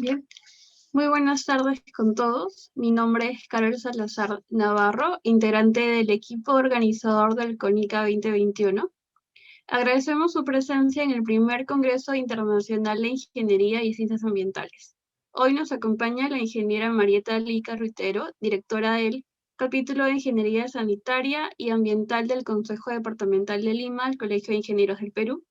Bien, muy buenas tardes con todos. Mi nombre es Carol Salazar Navarro, integrante del equipo organizador del CONICA 2021. Agradecemos su presencia en el primer Congreso Internacional de Ingeniería y Ciencias Ambientales. Hoy nos acompaña la ingeniera Marieta Lica Ruitero, directora del capítulo de Ingeniería Sanitaria y Ambiental del Consejo Departamental de Lima, del Colegio de Ingenieros del Perú,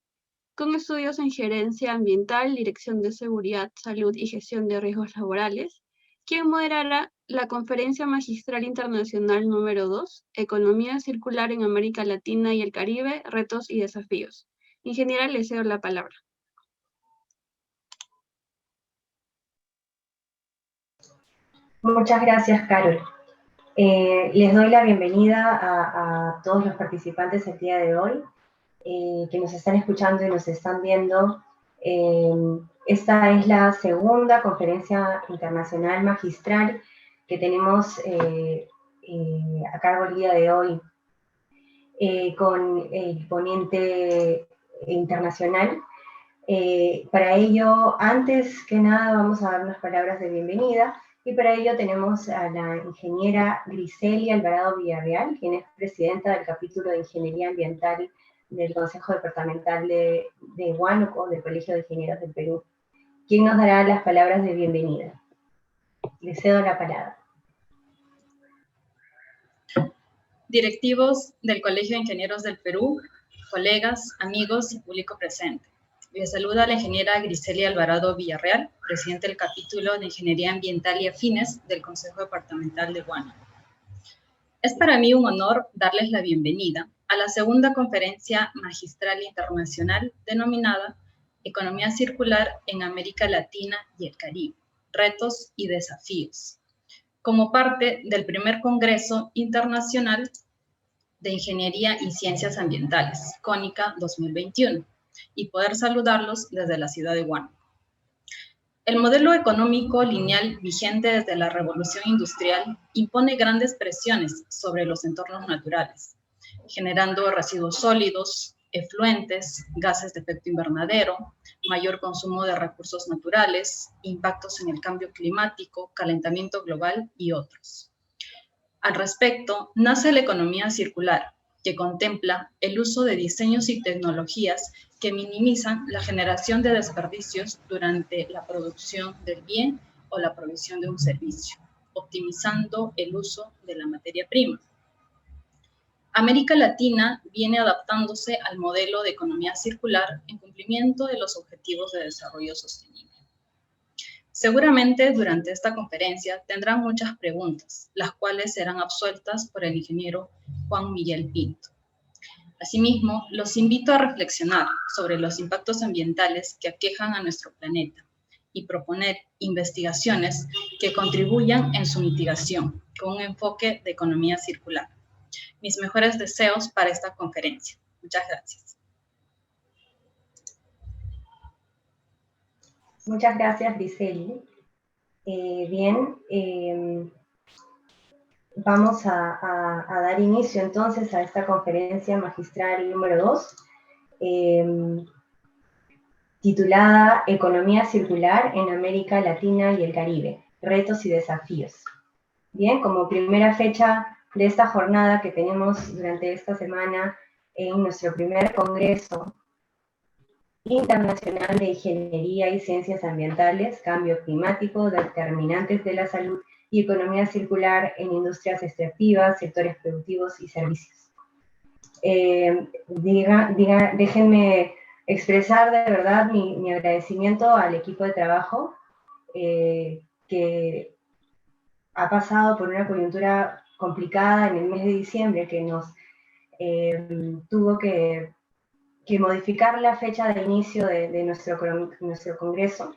con estudios en gerencia ambiental, dirección de seguridad, salud y gestión de riesgos laborales, quien moderará la Conferencia Magistral Internacional número 2, Economía Circular en América Latina y el Caribe, Retos y Desafíos. Ingeniera, le cedo la palabra. Muchas gracias, Carol. Les doy la bienvenida a todos los participantes el día de hoy, que nos están escuchando y nos están viendo. Esta es la segunda conferencia internacional magistral que tenemos a cargo el día de hoy, con el ponente internacional. Para ello, antes que nada, vamos a dar unas palabras de bienvenida. Y para ello tenemos a la ingeniera Griselia Alvarado Villarreal, quien es presidenta del capítulo de Ingeniería Ambiental del Consejo Departamental de Huánuco, del Colegio de Ingenieros del Perú, quien nos dará las palabras de bienvenida. Le cedo la palabra. Directivos del Colegio de Ingenieros del Perú, colegas, amigos y público presente. Les saluda la ingeniera Griselia Alvarado Villarreal, presidente del capítulo de Ingeniería Ambiental y Afines del Consejo Departamental de Huánuco. Es para mí un honor darles la bienvenida a la segunda conferencia magistral internacional denominada Economía Circular en América Latina y el Caribe, Retos y Desafíos, como parte del primer Congreso Internacional de Ingeniería y Ciencias Ambientales, CONICA 2021, y poder saludarlos desde la ciudad de Huánuco. El modelo económico lineal vigente desde la Revolución Industrial impone grandes presiones sobre los entornos naturales, generando residuos sólidos, efluentes, gases de efecto invernadero, mayor consumo de recursos naturales, impactos en el cambio climático, calentamiento global y otros. Al respecto, nace la economía circular, que contempla el uso de diseños y tecnologías que minimizan la generación de desperdicios durante la producción del bien o la provisión de un servicio, optimizando el uso de la materia prima. América Latina viene adaptándose al modelo de economía circular en cumplimiento de los Objetivos de Desarrollo Sostenible. Seguramente durante esta conferencia tendrán muchas preguntas, las cuales serán absueltas por el ingeniero Juan Miguel Pinto. Asimismo, los invito a reflexionar sobre los impactos ambientales que aquejan a nuestro planeta y proponer investigaciones que contribuyan en su mitigación con un enfoque de economía circular. Mis mejores deseos para esta conferencia. Muchas gracias. Muchas gracias, Griseli. Vamos a dar inicio entonces a esta conferencia magistral número 2, titulada Economía Circular en América Latina y el Caribe, Retos y Desafíos. Bien, como primera fecha de esta jornada que tenemos durante esta semana en nuestro primer Congreso Internacional de Ingeniería y Ciencias Ambientales, Cambio Climático, Determinantes de la Salud y Economía Circular en Industrias Extractivas, Sectores Productivos y Servicios. Déjenme expresar de verdad mi agradecimiento al equipo de trabajo que ha pasado por una coyuntura complicada en el mes de diciembre que nos tuvo que modificar la fecha de inicio de nuestro congreso.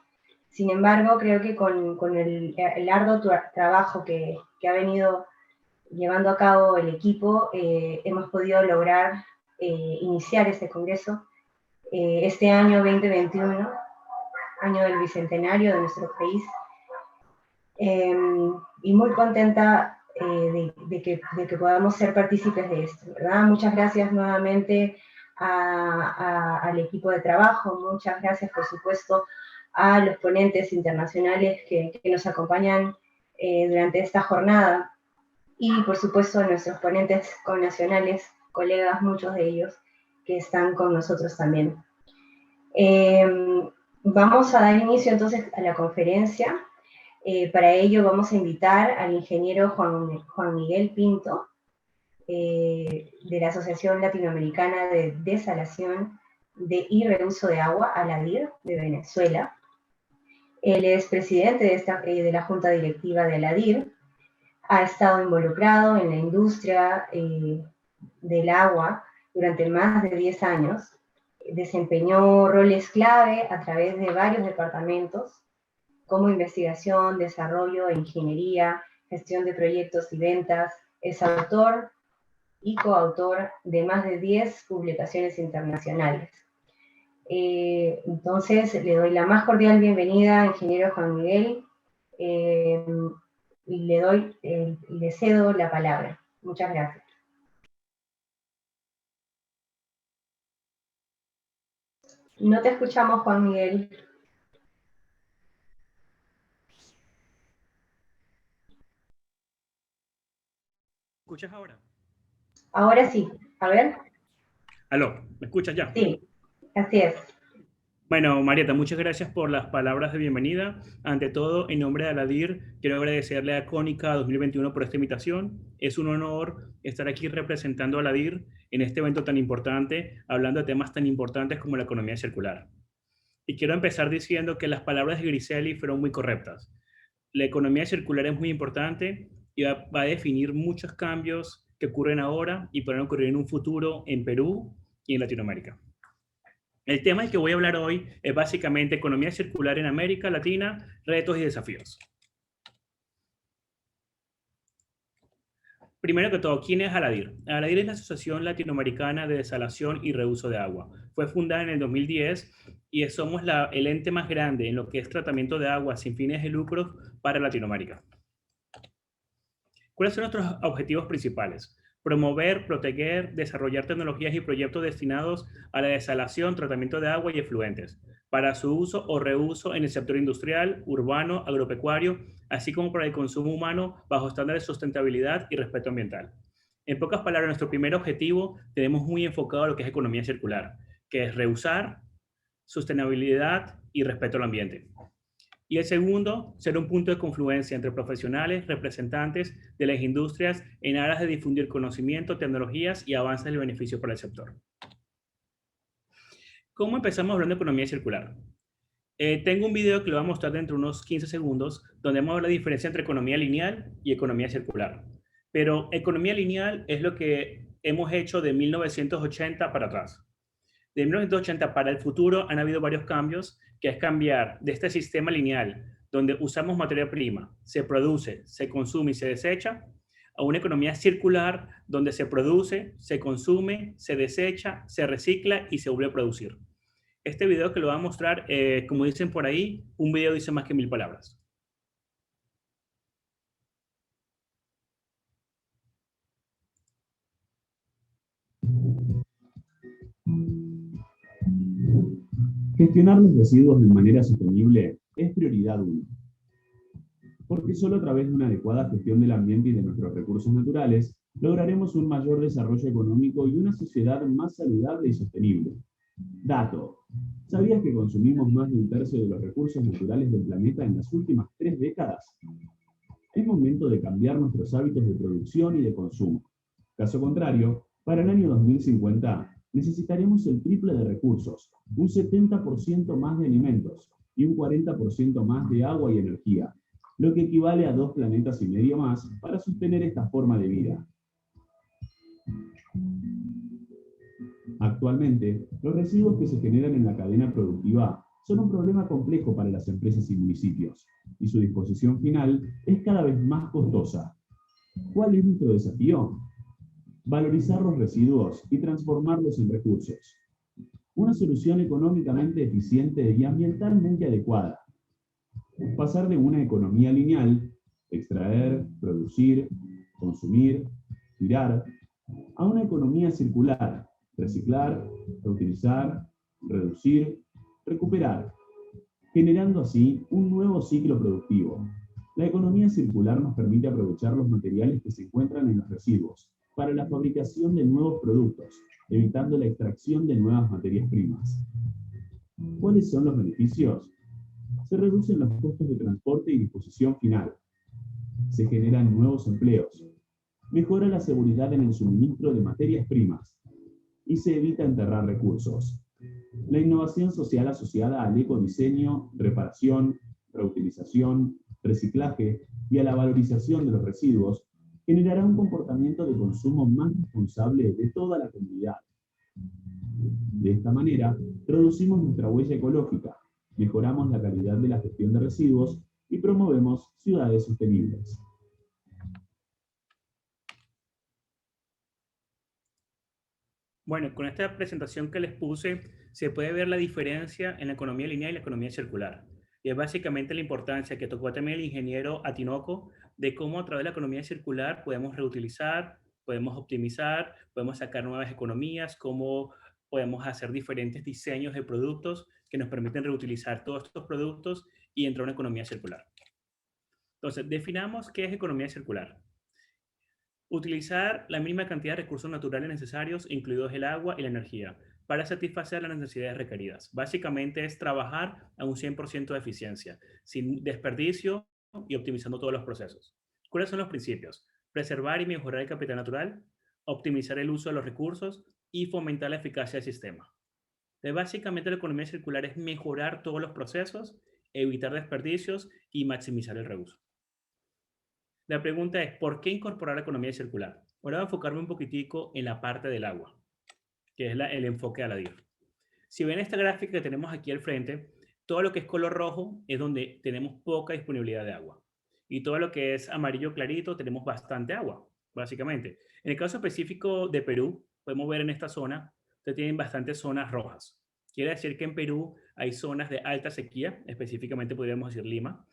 Sin embargo, creo que con el arduo trabajo que ha venido llevando a cabo el equipo, hemos podido lograr iniciar este congreso este año 2021, año del bicentenario de nuestro país, y muy contenta de que podamos ser partícipes de esto, ¿verdad? Muchas gracias nuevamente al equipo de trabajo, muchas gracias por supuesto a los ponentes internacionales que nos acompañan durante esta jornada y, por supuesto, a nuestros ponentes connacionales, colegas, muchos de ellos, que están con nosotros también. Vamos a dar inicio entonces a la conferencia. Para ello vamos a invitar al ingeniero Juan Miguel Pinto, de la Asociación Latinoamericana de Desalación y Reuso de Agua, ALADIR, de Venezuela. Él es presidente de la Junta Directiva de ALADIR, ha estado involucrado en la industria del agua durante más de 10 años, desempeñó roles clave a través de varios departamentos, como investigación, desarrollo e ingeniería, gestión de proyectos y ventas. Es autor y coautor de más de 10 publicaciones internacionales. Entonces, le doy la más cordial bienvenida, ingeniero Juan Miguel, y le cedo la palabra. Muchas gracias. No te escuchamos, Juan Miguel. ¿Escuchas ahora? Ahora sí. A ver. Aló, ¿me escuchas ya? Sí, así es. Bueno, Marieta, muchas gracias por las palabras de bienvenida. Ante todo, en nombre de ALADIR, quiero agradecerle a Cónica 2021 por esta invitación. Es un honor estar aquí representando a ALADIR en este evento tan importante, hablando de temas tan importantes como la economía circular. Y quiero empezar diciendo que las palabras de Griseli fueron muy correctas. La economía circular es muy importante y va a definir muchos cambios que ocurren ahora y pueden ocurrir en un futuro en Perú y en Latinoamérica. El tema del que voy a hablar hoy es básicamente economía circular en América Latina, retos y desafíos. Primero que todo, ¿quién es ALADIR? ALADIR es la Asociación Latinoamericana de Desalación y Reuso de Agua. Fue fundada en el 2010 y somos el ente más grande en lo que es tratamiento de agua sin fines de lucro para Latinoamérica. ¿Cuáles son nuestros objetivos principales? Promover, proteger, desarrollar tecnologías y proyectos destinados a la desalación, tratamiento de agua y efluentes, para su uso o reuso en el sector industrial, urbano, agropecuario, así como para el consumo humano bajo estándares de sustentabilidad y respeto ambiental. En pocas palabras, nuestro primer objetivo tenemos muy enfocado a lo que es economía circular, que es reusar, sostenibilidad y respeto al ambiente. Y el segundo, ser un punto de confluencia entre profesionales, representantes de las industrias en aras de difundir conocimiento, tecnologías y avances del beneficio para el sector. ¿Cómo empezamos hablando de economía circular? Tengo un video que lo voy a mostrar dentro de unos 15 segundos, donde vamos a ver la diferencia entre economía lineal y economía circular. Pero economía lineal es lo que hemos hecho de 1980 para atrás. De 1980 para el futuro han habido varios cambios, que es cambiar de este sistema lineal, donde usamos materia prima, se produce, se consume y se desecha, a una economía circular, donde se produce, se consume, se desecha, se recicla y se vuelve a producir. Este video que lo voy a mostrar, como dicen por ahí, un video dice más que 1000 palabras. Gestionar los residuos de manera sostenible es prioridad 1, porque solo a través de una adecuada gestión del ambiente y de nuestros recursos naturales lograremos un mayor desarrollo económico y una sociedad más saludable y sostenible. Dato: ¿sabías que consumimos más de 1/3 de los recursos naturales del planeta en las últimas 3 décadas? Es momento de cambiar nuestros hábitos de producción y de consumo. Caso contrario, para el año 2050 necesitaremos el triple de recursos, un 70% más de alimentos y un 40% más de agua y energía, lo que equivale a 2 planetas y medio más para sostener esta forma de vida. Actualmente, los residuos que se generan en la cadena productiva son un problema complejo para las empresas y municipios, y su disposición final es cada vez más costosa. ¿Cuál es nuestro desafío? Valorizar los residuos y transformarlos en recursos. Una solución económicamente eficiente y ambientalmente adecuada. Pasar de una economía lineal, extraer, producir, consumir, tirar, a una economía circular, reciclar, reutilizar, reducir, recuperar. generando así un nuevo ciclo productivo. La economía circular nos permite aprovechar los materiales que se encuentran en los residuos para la fabricación de nuevos productos, evitando la extracción de nuevas materias primas. ¿Cuáles son los beneficios? Se reducen los costos de transporte y disposición final. Se generan nuevos empleos. Mejora la seguridad en el suministro de materias primas. Y se evita enterrar recursos. La innovación social asociada al ecodiseño, reparación, reutilización, reciclaje y a la valorización de los residuos generará un comportamiento de consumo más responsable de toda la comunidad. De esta manera, reducimos nuestra huella ecológica, mejoramos la calidad de la gestión de residuos y promovemos ciudades sostenibles. Bueno, con esta presentación que les puse, se puede ver la diferencia en la economía lineal y la economía circular. Y es básicamente la importancia que tocó también el ingeniero Atinoco de cómo a través de la economía circular podemos reutilizar, podemos optimizar, podemos sacar nuevas economías, cómo podemos hacer diferentes diseños de productos que nos permiten reutilizar todos estos productos y entrar a una economía circular. Entonces, definamos qué es economía circular. Utilizar la mínima cantidad de recursos naturales necesarios, incluidos el agua y la energía, para satisfacer las necesidades requeridas. Básicamente es trabajar a un 100% de eficiencia, sin desperdicio y optimizando todos los procesos. ¿Cuáles son los principios? Preservar y mejorar el capital natural, optimizar el uso de los recursos y fomentar la eficacia del sistema. Entonces, básicamente la economía circular es mejorar todos los procesos, evitar desperdicios y maximizar el reuso. La pregunta es, ¿por qué incorporar la economía circular? Ahora voy a enfocarme un poquitico en la parte del agua, que es el enfoque de la DIR. Si ven esta gráfica que tenemos aquí al frente, todo lo que es color rojo es donde tenemos poca disponibilidad de agua. Y todo lo que es amarillo clarito tenemos bastante agua, básicamente. En el caso específico de Perú, podemos ver en esta zona, que tienen bastantes zonas rojas. Quiere decir que en Perú hay zonas de alta sequía, específicamente podríamos decir Lima.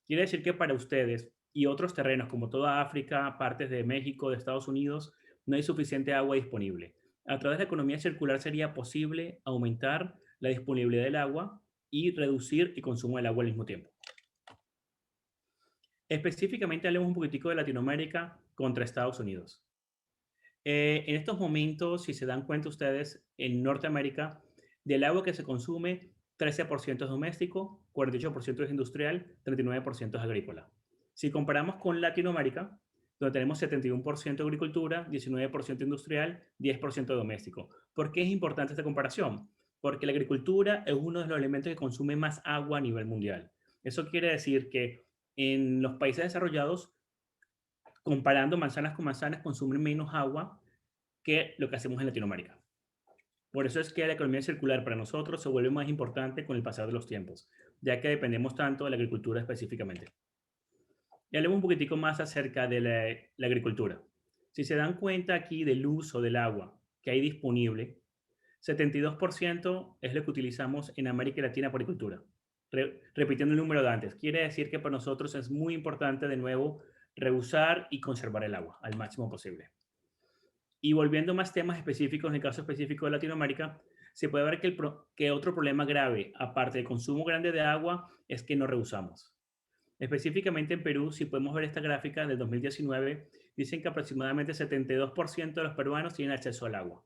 Quiere decir que para ustedes y otros terrenos como toda África, partes de México, de Estados Unidos, no hay suficiente agua disponible. A través de la economía circular sería posible aumentar la disponibilidad del agua y reducir el consumo del agua al mismo tiempo. Específicamente hablemos un poquitico de Latinoamérica contra Estados Unidos. En estos momentos, si se dan cuenta ustedes, en Norteamérica, del agua que se consume, 13% es doméstico, 48% es industrial, 39% es agrícola. Si comparamos con Latinoamérica, donde tenemos 71% agricultura, 19% industrial, 10% doméstico. ¿Por qué es importante esta comparación? Porque la agricultura es uno de los elementos que consume más agua a nivel mundial. Eso quiere decir que en los países desarrollados, comparando manzanas con manzanas, consumen menos agua que lo que hacemos en Latinoamérica. Por eso es que la economía circular para nosotros se vuelve más importante con el pasar de los tiempos, ya que dependemos tanto de la agricultura específicamente. Y hablemos un poquitico más acerca de la agricultura. Si se dan cuenta aquí del uso del agua que hay disponible, 72% es lo que utilizamos en América Latina por agricultura. Repitiendo el número de antes, quiere decir que para nosotros es muy importante de nuevo reusar y conservar el agua al máximo posible. Y volviendo a más temas específicos, en el caso específico de Latinoamérica, se puede ver que otro problema grave, aparte del consumo grande de agua, es que no reusamos. Específicamente en Perú, si podemos ver esta gráfica del 2019, dicen que aproximadamente 72% de los peruanos tienen acceso al agua.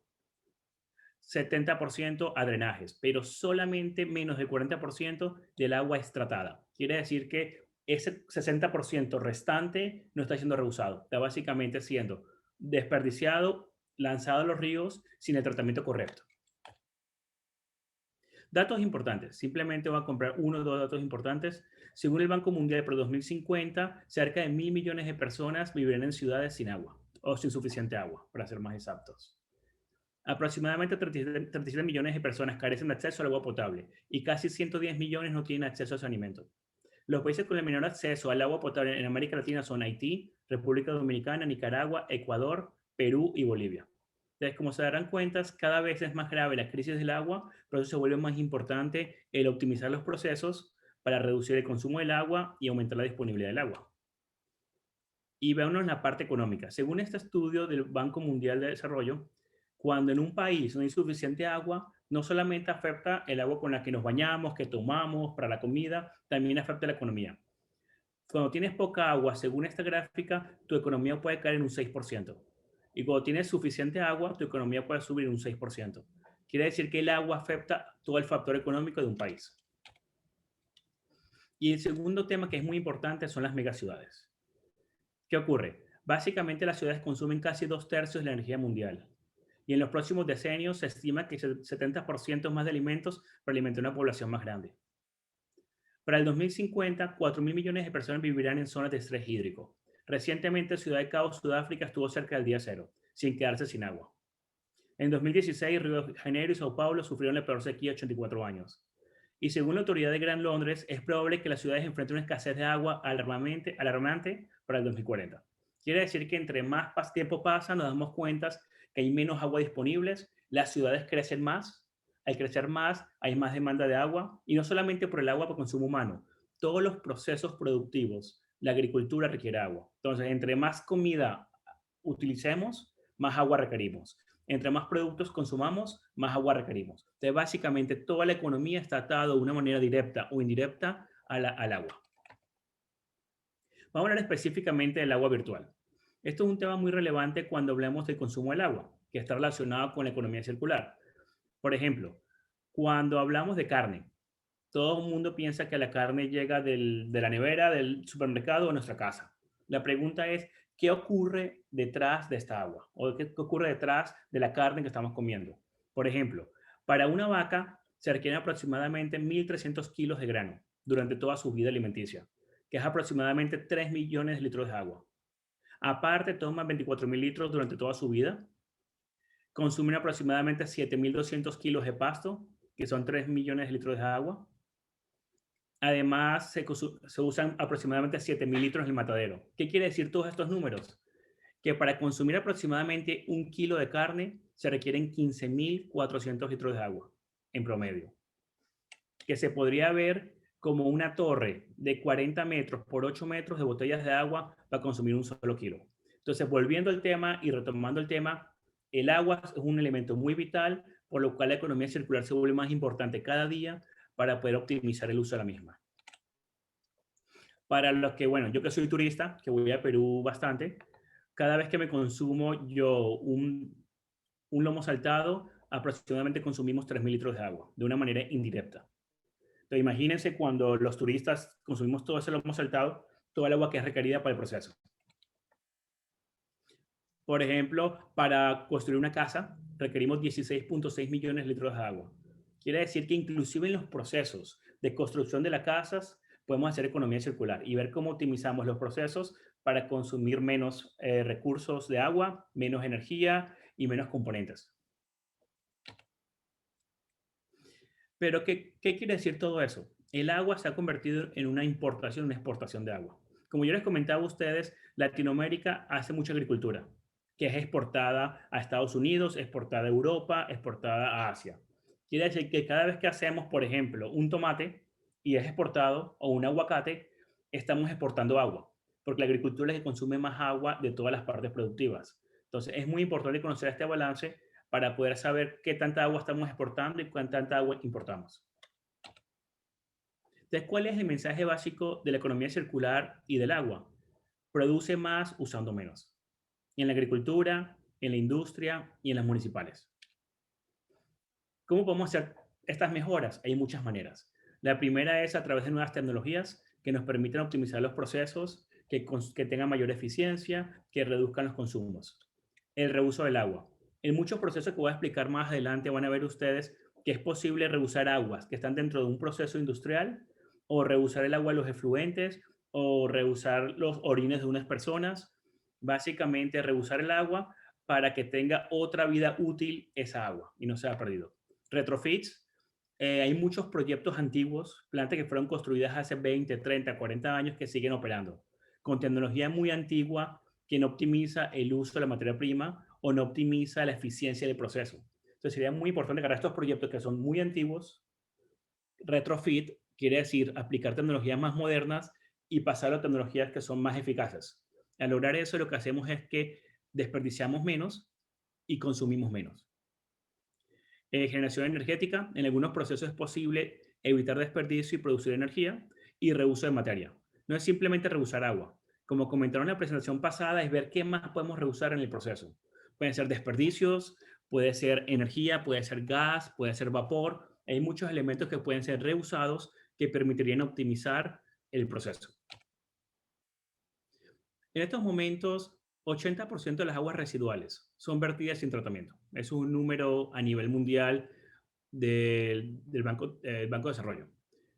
70% a drenajes, pero solamente menos del 40% del agua es tratada. Quiere decir que ese 60% restante no está siendo reusado, está básicamente siendo desperdiciado, lanzado a los ríos sin el tratamiento correcto. Datos importantes, simplemente voy a comprar uno o dos datos importantes. Según el Banco Mundial, para 2050, cerca de 1.000 millones de personas vivirán en ciudades sin agua, o sin suficiente agua, para ser más exactos. Aproximadamente 37 millones de personas carecen de acceso al agua potable y casi 110 millones no tienen acceso a saneamiento. Los países con el menor acceso al agua potable en América Latina son Haití, República Dominicana, Nicaragua, Ecuador, Perú y Bolivia. Entonces, como se darán cuenta, cada vez es más grave la crisis del agua, por eso se vuelve más importante el optimizar los procesos para reducir el consumo del agua y aumentar la disponibilidad del agua. Y veámonos en la parte económica. Según este estudio del Banco Mundial de Desarrollo, cuando en un país no hay suficiente agua, no solamente afecta el agua con la que nos bañamos, que tomamos, para la comida, también afecta la economía. Cuando tienes poca agua, según esta gráfica, tu economía puede caer en un 6%. Y cuando tienes suficiente agua, tu economía puede subir un 6%. Quiere decir que el agua afecta todo el factor económico de un país. Y el segundo tema que es muy importante son las megaciudades. ¿Qué ocurre? Básicamente las ciudades consumen casi 2/3 de la energía mundial. Y en los próximos decenios se estima que 70% más de alimentos para alimentar una población más grande. Para el 2050, 4.000 millones de personas vivirán en zonas de estrés hídrico. Recientemente, Ciudad de Cabo, Sudáfrica, estuvo cerca del día cero, sin quedarse sin agua. En 2016, Río de Janeiro y Sao Paulo sufrieron la peor sequía de 84 años. Y según la autoridad de Gran Londres, es probable que las ciudades enfrenten una escasez de agua alarmante para el 2040. Quiere decir que entre más tiempo pasa, nos damos cuenta que hay menos agua disponibles, las ciudades crecen más, al crecer más hay más demanda de agua, y no solamente por el agua para consumo humano, todos los procesos productivos, la agricultura requiere agua. Entonces, entre más comida utilicemos, más agua requerimos. Entre más productos consumamos, más agua requerimos. Entonces, básicamente, toda la economía está atada de una manera directa o indirecta al agua. Vamos a hablar específicamente del agua virtual. Esto es un tema muy relevante cuando hablamos del consumo del agua, que está relacionado con la economía circular. Por ejemplo, cuando hablamos de carne, todo el mundo piensa que la carne llega de la nevera, del supermercado o a nuestra casa. La pregunta es, ¿qué ocurre detrás de esta agua? ¿O qué ocurre detrás de la carne que estamos comiendo? Por ejemplo, para una vaca se requieren aproximadamente 1.300 kilos de grano durante toda su vida alimenticia, que es aproximadamente 3 millones de litros de agua. Aparte, toman 24.000 litros durante toda su vida. Consumen aproximadamente 7.200 kilos de pasto, que son 3 millones de litros de agua. Además, se usan aproximadamente 7.000 litros en el matadero. ¿Qué quiere decir todos estos números? Que para consumir aproximadamente 1 kilo de carne se requieren 15.400 litros de agua en promedio, que se podría ver como una torre de 40 metros por 8 metros de botellas de agua para consumir un solo kilo. Entonces, volviendo al tema y retomando el tema, el agua es un elemento muy vital, por lo cual la economía circular se vuelve más importante cada día para poder optimizar el uso de la misma. Para los que, bueno, yo que soy turista, que voy a Perú bastante, cada vez que me consumo yo un lomo saltado, aproximadamente consumimos 3.000 litros de agua, de una manera indirecta. Entonces, imagínense cuando los turistas consumimos todo ese lomo saltado, toda el agua que es requerida para el proceso. Por ejemplo, para construir una casa requerimos 16.6 millones de litros de agua. Quiere decir que inclusive en los procesos de construcción de las casas podemos hacer economía circular y ver cómo optimizamos los procesos para consumir menos recursos de agua, menos energía y menos componentes. Pero, ¿qué quiere decir todo eso? El agua se ha convertido en una importación, una exportación de agua. Como yo les comentaba a ustedes, Latinoamérica hace mucha agricultura, que es exportada a Estados Unidos, exportada a Europa, exportada a Asia. Quiere decir que cada vez que hacemos, por ejemplo, un tomate y es exportado, o un aguacate, estamos exportando agua, porque la agricultura es la que consume más agua de todas las partes productivas. Entonces, es muy importante conocer este balance para poder saber qué tanta agua estamos exportando y cuánta tanta agua importamos. Entonces, ¿cuál es el mensaje básico de la economía circular y del agua? Produce más usando menos. En la agricultura, en la industria y en las municipales. ¿Cómo podemos hacer estas mejoras? Hay muchas maneras. La primera es a través de nuevas tecnologías que nos permiten optimizar los procesos, que tengan mayor eficiencia, que reduzcan los consumos. El reuso del agua. En muchos procesos que voy a explicar más adelante van a ver ustedes que es posible reusar aguas que están dentro de un proceso industrial, o reusar el agua de los efluentes, o reusar los orines de unas personas. Básicamente, reusar el agua para que tenga otra vida útil esa agua y no sea perdido. Retrofits. Hay muchos proyectos antiguos, plantas que fueron construidas hace 20, 30, 40 años que siguen operando, con tecnología muy antigua que no optimiza el uso de la materia prima o no optimiza la eficiencia del proceso. Entonces sería muy importante que estos proyectos que son muy antiguos, retrofit quiere decir aplicar tecnologías más modernas y pasar a tecnologías que son más eficaces. Al lograr eso, lo que hacemos es que desperdiciamos menos y consumimos menos. Generación energética. En algunos procesos es posible evitar desperdicio y producir energía. Y reuso de materia. No es simplemente reusar agua. Como comentaron en la presentación pasada, es ver qué más podemos reusar en el proceso. Pueden ser desperdicios, puede ser energía, puede ser gas, puede ser vapor. Hay muchos elementos que pueden ser reusados que permitirían optimizar el proceso. En estos momentos, 80% de las aguas residuales son vertidas sin tratamiento. Es un número a nivel mundial del Banco de Desarrollo.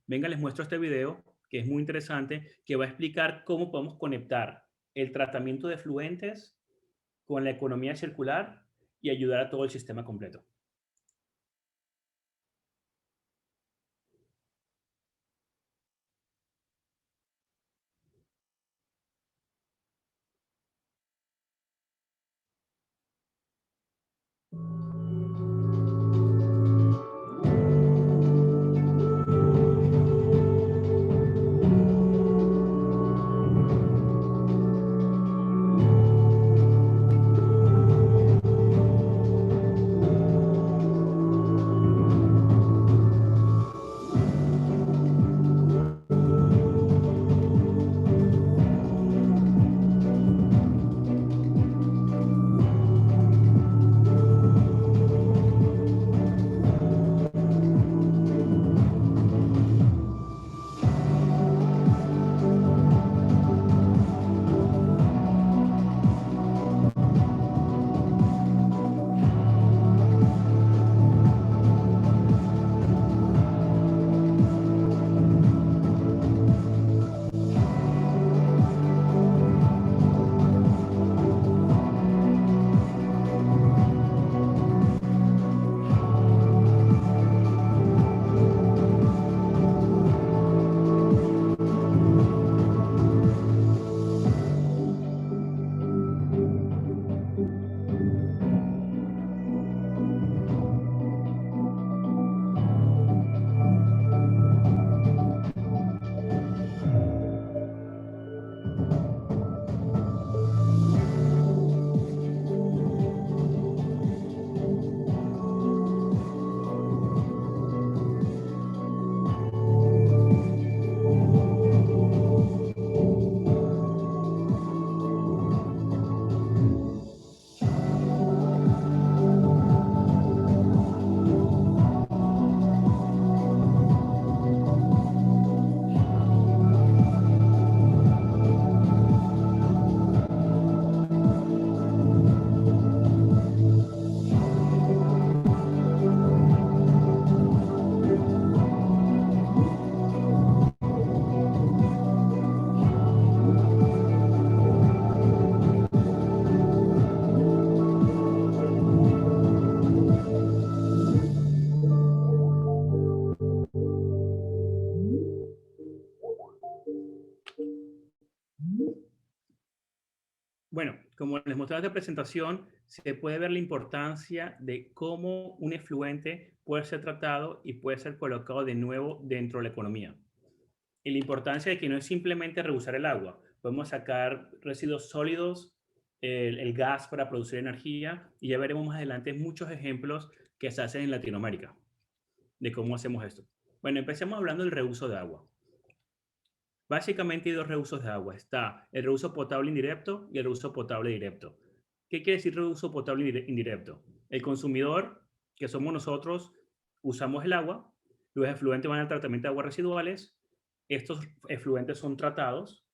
Venga, les muestro este video, que es muy interesante, que va a explicar cómo podemos conectar el tratamiento de efluentes con la economía circular y ayudar a todo el sistema completo. Bueno, como les mostraba en esta presentación, se puede ver la importancia de cómo un efluente puede ser tratado y puede ser colocado de nuevo dentro de la economía. Y la importancia de que no es simplemente reusar el agua. Podemos sacar residuos sólidos, el gas para producir energía, y ya veremos más adelante muchos ejemplos que se hacen en Latinoamérica de cómo hacemos esto. Bueno, empecemos hablando del reuso de agua. Básicamente hay dos reusos de agua. Está el reuso potable indirecto y el reuso potable directo. ¿Qué quiere decir reuso potable indirecto? El consumidor, que somos nosotros, usamos el agua, los efluentes van al tratamiento de aguas residuales, estos efluentes son tratados,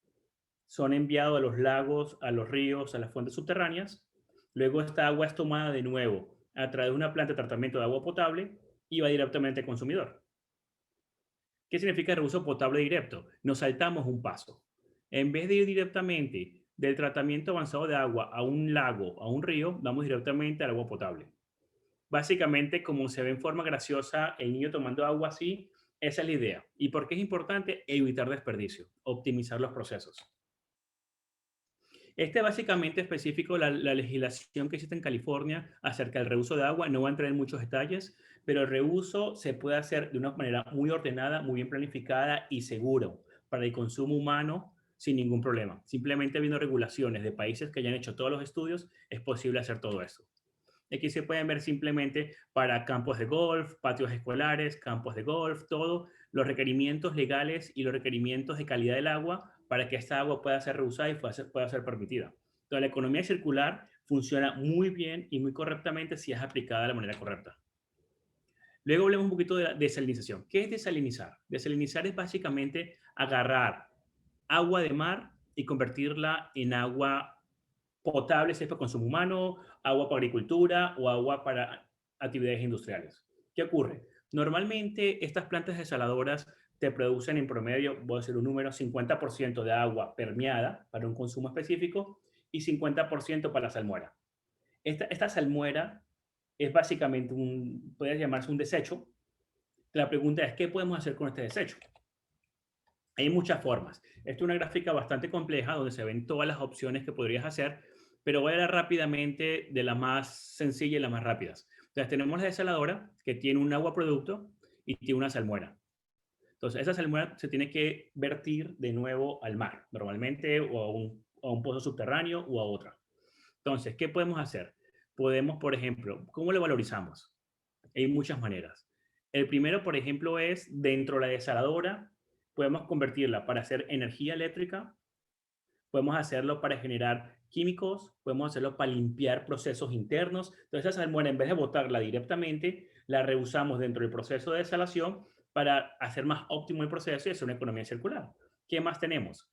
son enviados a los lagos, a los ríos, a las fuentes subterráneas, luego esta agua es tomada de nuevo a través de una planta de tratamiento de agua potable y va directamente al consumidor. ¿Qué significa reuso potable directo? Nos saltamos un paso. En vez de ir directamente del tratamiento avanzado de agua a un lago, a un río, vamos directamente al agua potable. Básicamente, como se ve en forma graciosa el niño tomando agua así, esa es la idea. ¿Y por qué es importante? Evitar desperdicio, optimizar los procesos. Este básicamente específico la legislación que existe en California acerca del reuso de agua. No voy a entrar en muchos detalles, pero el reuso se puede hacer de una manera muy ordenada, muy bien planificada y seguro para el consumo humano sin ningún problema. Simplemente viendo regulaciones de países que hayan hecho todos los estudios, es posible hacer todo eso. Aquí se pueden ver simplemente para campos de golf, patios escolares, campos de golf, todo, los requerimientos legales y los requerimientos de calidad del agua para que esta agua pueda ser reusada y pueda ser permitida. Entonces, la economía circular funciona muy bien y muy correctamente si es aplicada de la manera correcta. Luego hablemos un poquito de la desalinización. ¿Qué es desalinizar? Desalinizar es básicamente agarrar agua de mar y convertirla en agua potable, sea para consumo humano, agua para agricultura o agua para actividades industriales. ¿Qué ocurre? Normalmente estas plantas desaladoras te producen en promedio, voy a decir un número, 50% de agua permeada para un consumo específico y 50% para la salmuera. Esta salmuera es básicamente puede llamarse un desecho. La pregunta es, ¿qué podemos hacer con este desecho? Hay muchas formas. Esta es una gráfica bastante compleja donde se ven todas las opciones que podrías hacer, pero voy a hablar rápidamente de las más sencillas y las más rápidas. Entonces, tenemos la desaladora que tiene un agua producto y tiene una salmuera. Entonces, esa salmuera se tiene que vertir de nuevo al mar, normalmente o a un pozo subterráneo o a otra. Entonces, ¿qué podemos hacer? Podemos, por ejemplo, ¿cómo lo valorizamos? Hay muchas maneras. El primero, por ejemplo, es dentro de la desaladora, podemos convertirla para hacer energía eléctrica, podemos hacerlo para generar químicos, podemos hacerlo para limpiar procesos internos. Entonces, esa salmuera, en vez de botarla directamente, la reusamos dentro del proceso de desalación para hacer más óptimo el proceso y hacer una economía circular. ¿Qué más tenemos?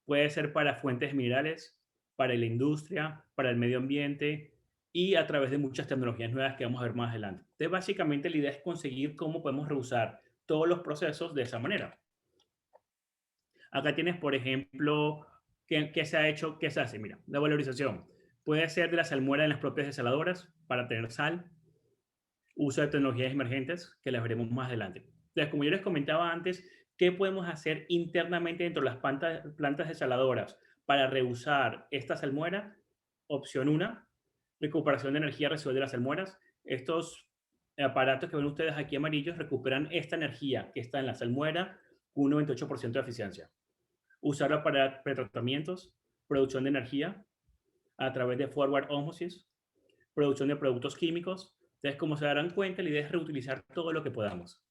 Puede ser para fuentes minerales, para la industria, para el medio ambiente y a través de muchas tecnologías nuevas que vamos a ver más adelante. Entonces, básicamente, la idea es conseguir cómo podemos reusar todos los procesos de esa manera. Acá tienes, por ejemplo, ¿qué se ha hecho? ¿Qué se hace? Mira, la valorización. Puede ser de la salmuera en las propias desaladoras para tener sal, uso de tecnologías emergentes, que las veremos más adelante. Entonces, como yo les comentaba antes, ¿qué podemos hacer internamente dentro de las plantas desaladoras para reusar esta salmuera? Opción 1, recuperación de energía residual de las salmueras. Estos aparatos que ven ustedes aquí amarillos recuperan esta energía que está en la salmuera con un 98% de eficiencia. Usarla para pretratamientos, producción de energía a través de forward osmosis, producción de productos químicos. Entonces, como se darán cuenta, la idea es reutilizar todo lo que podamos.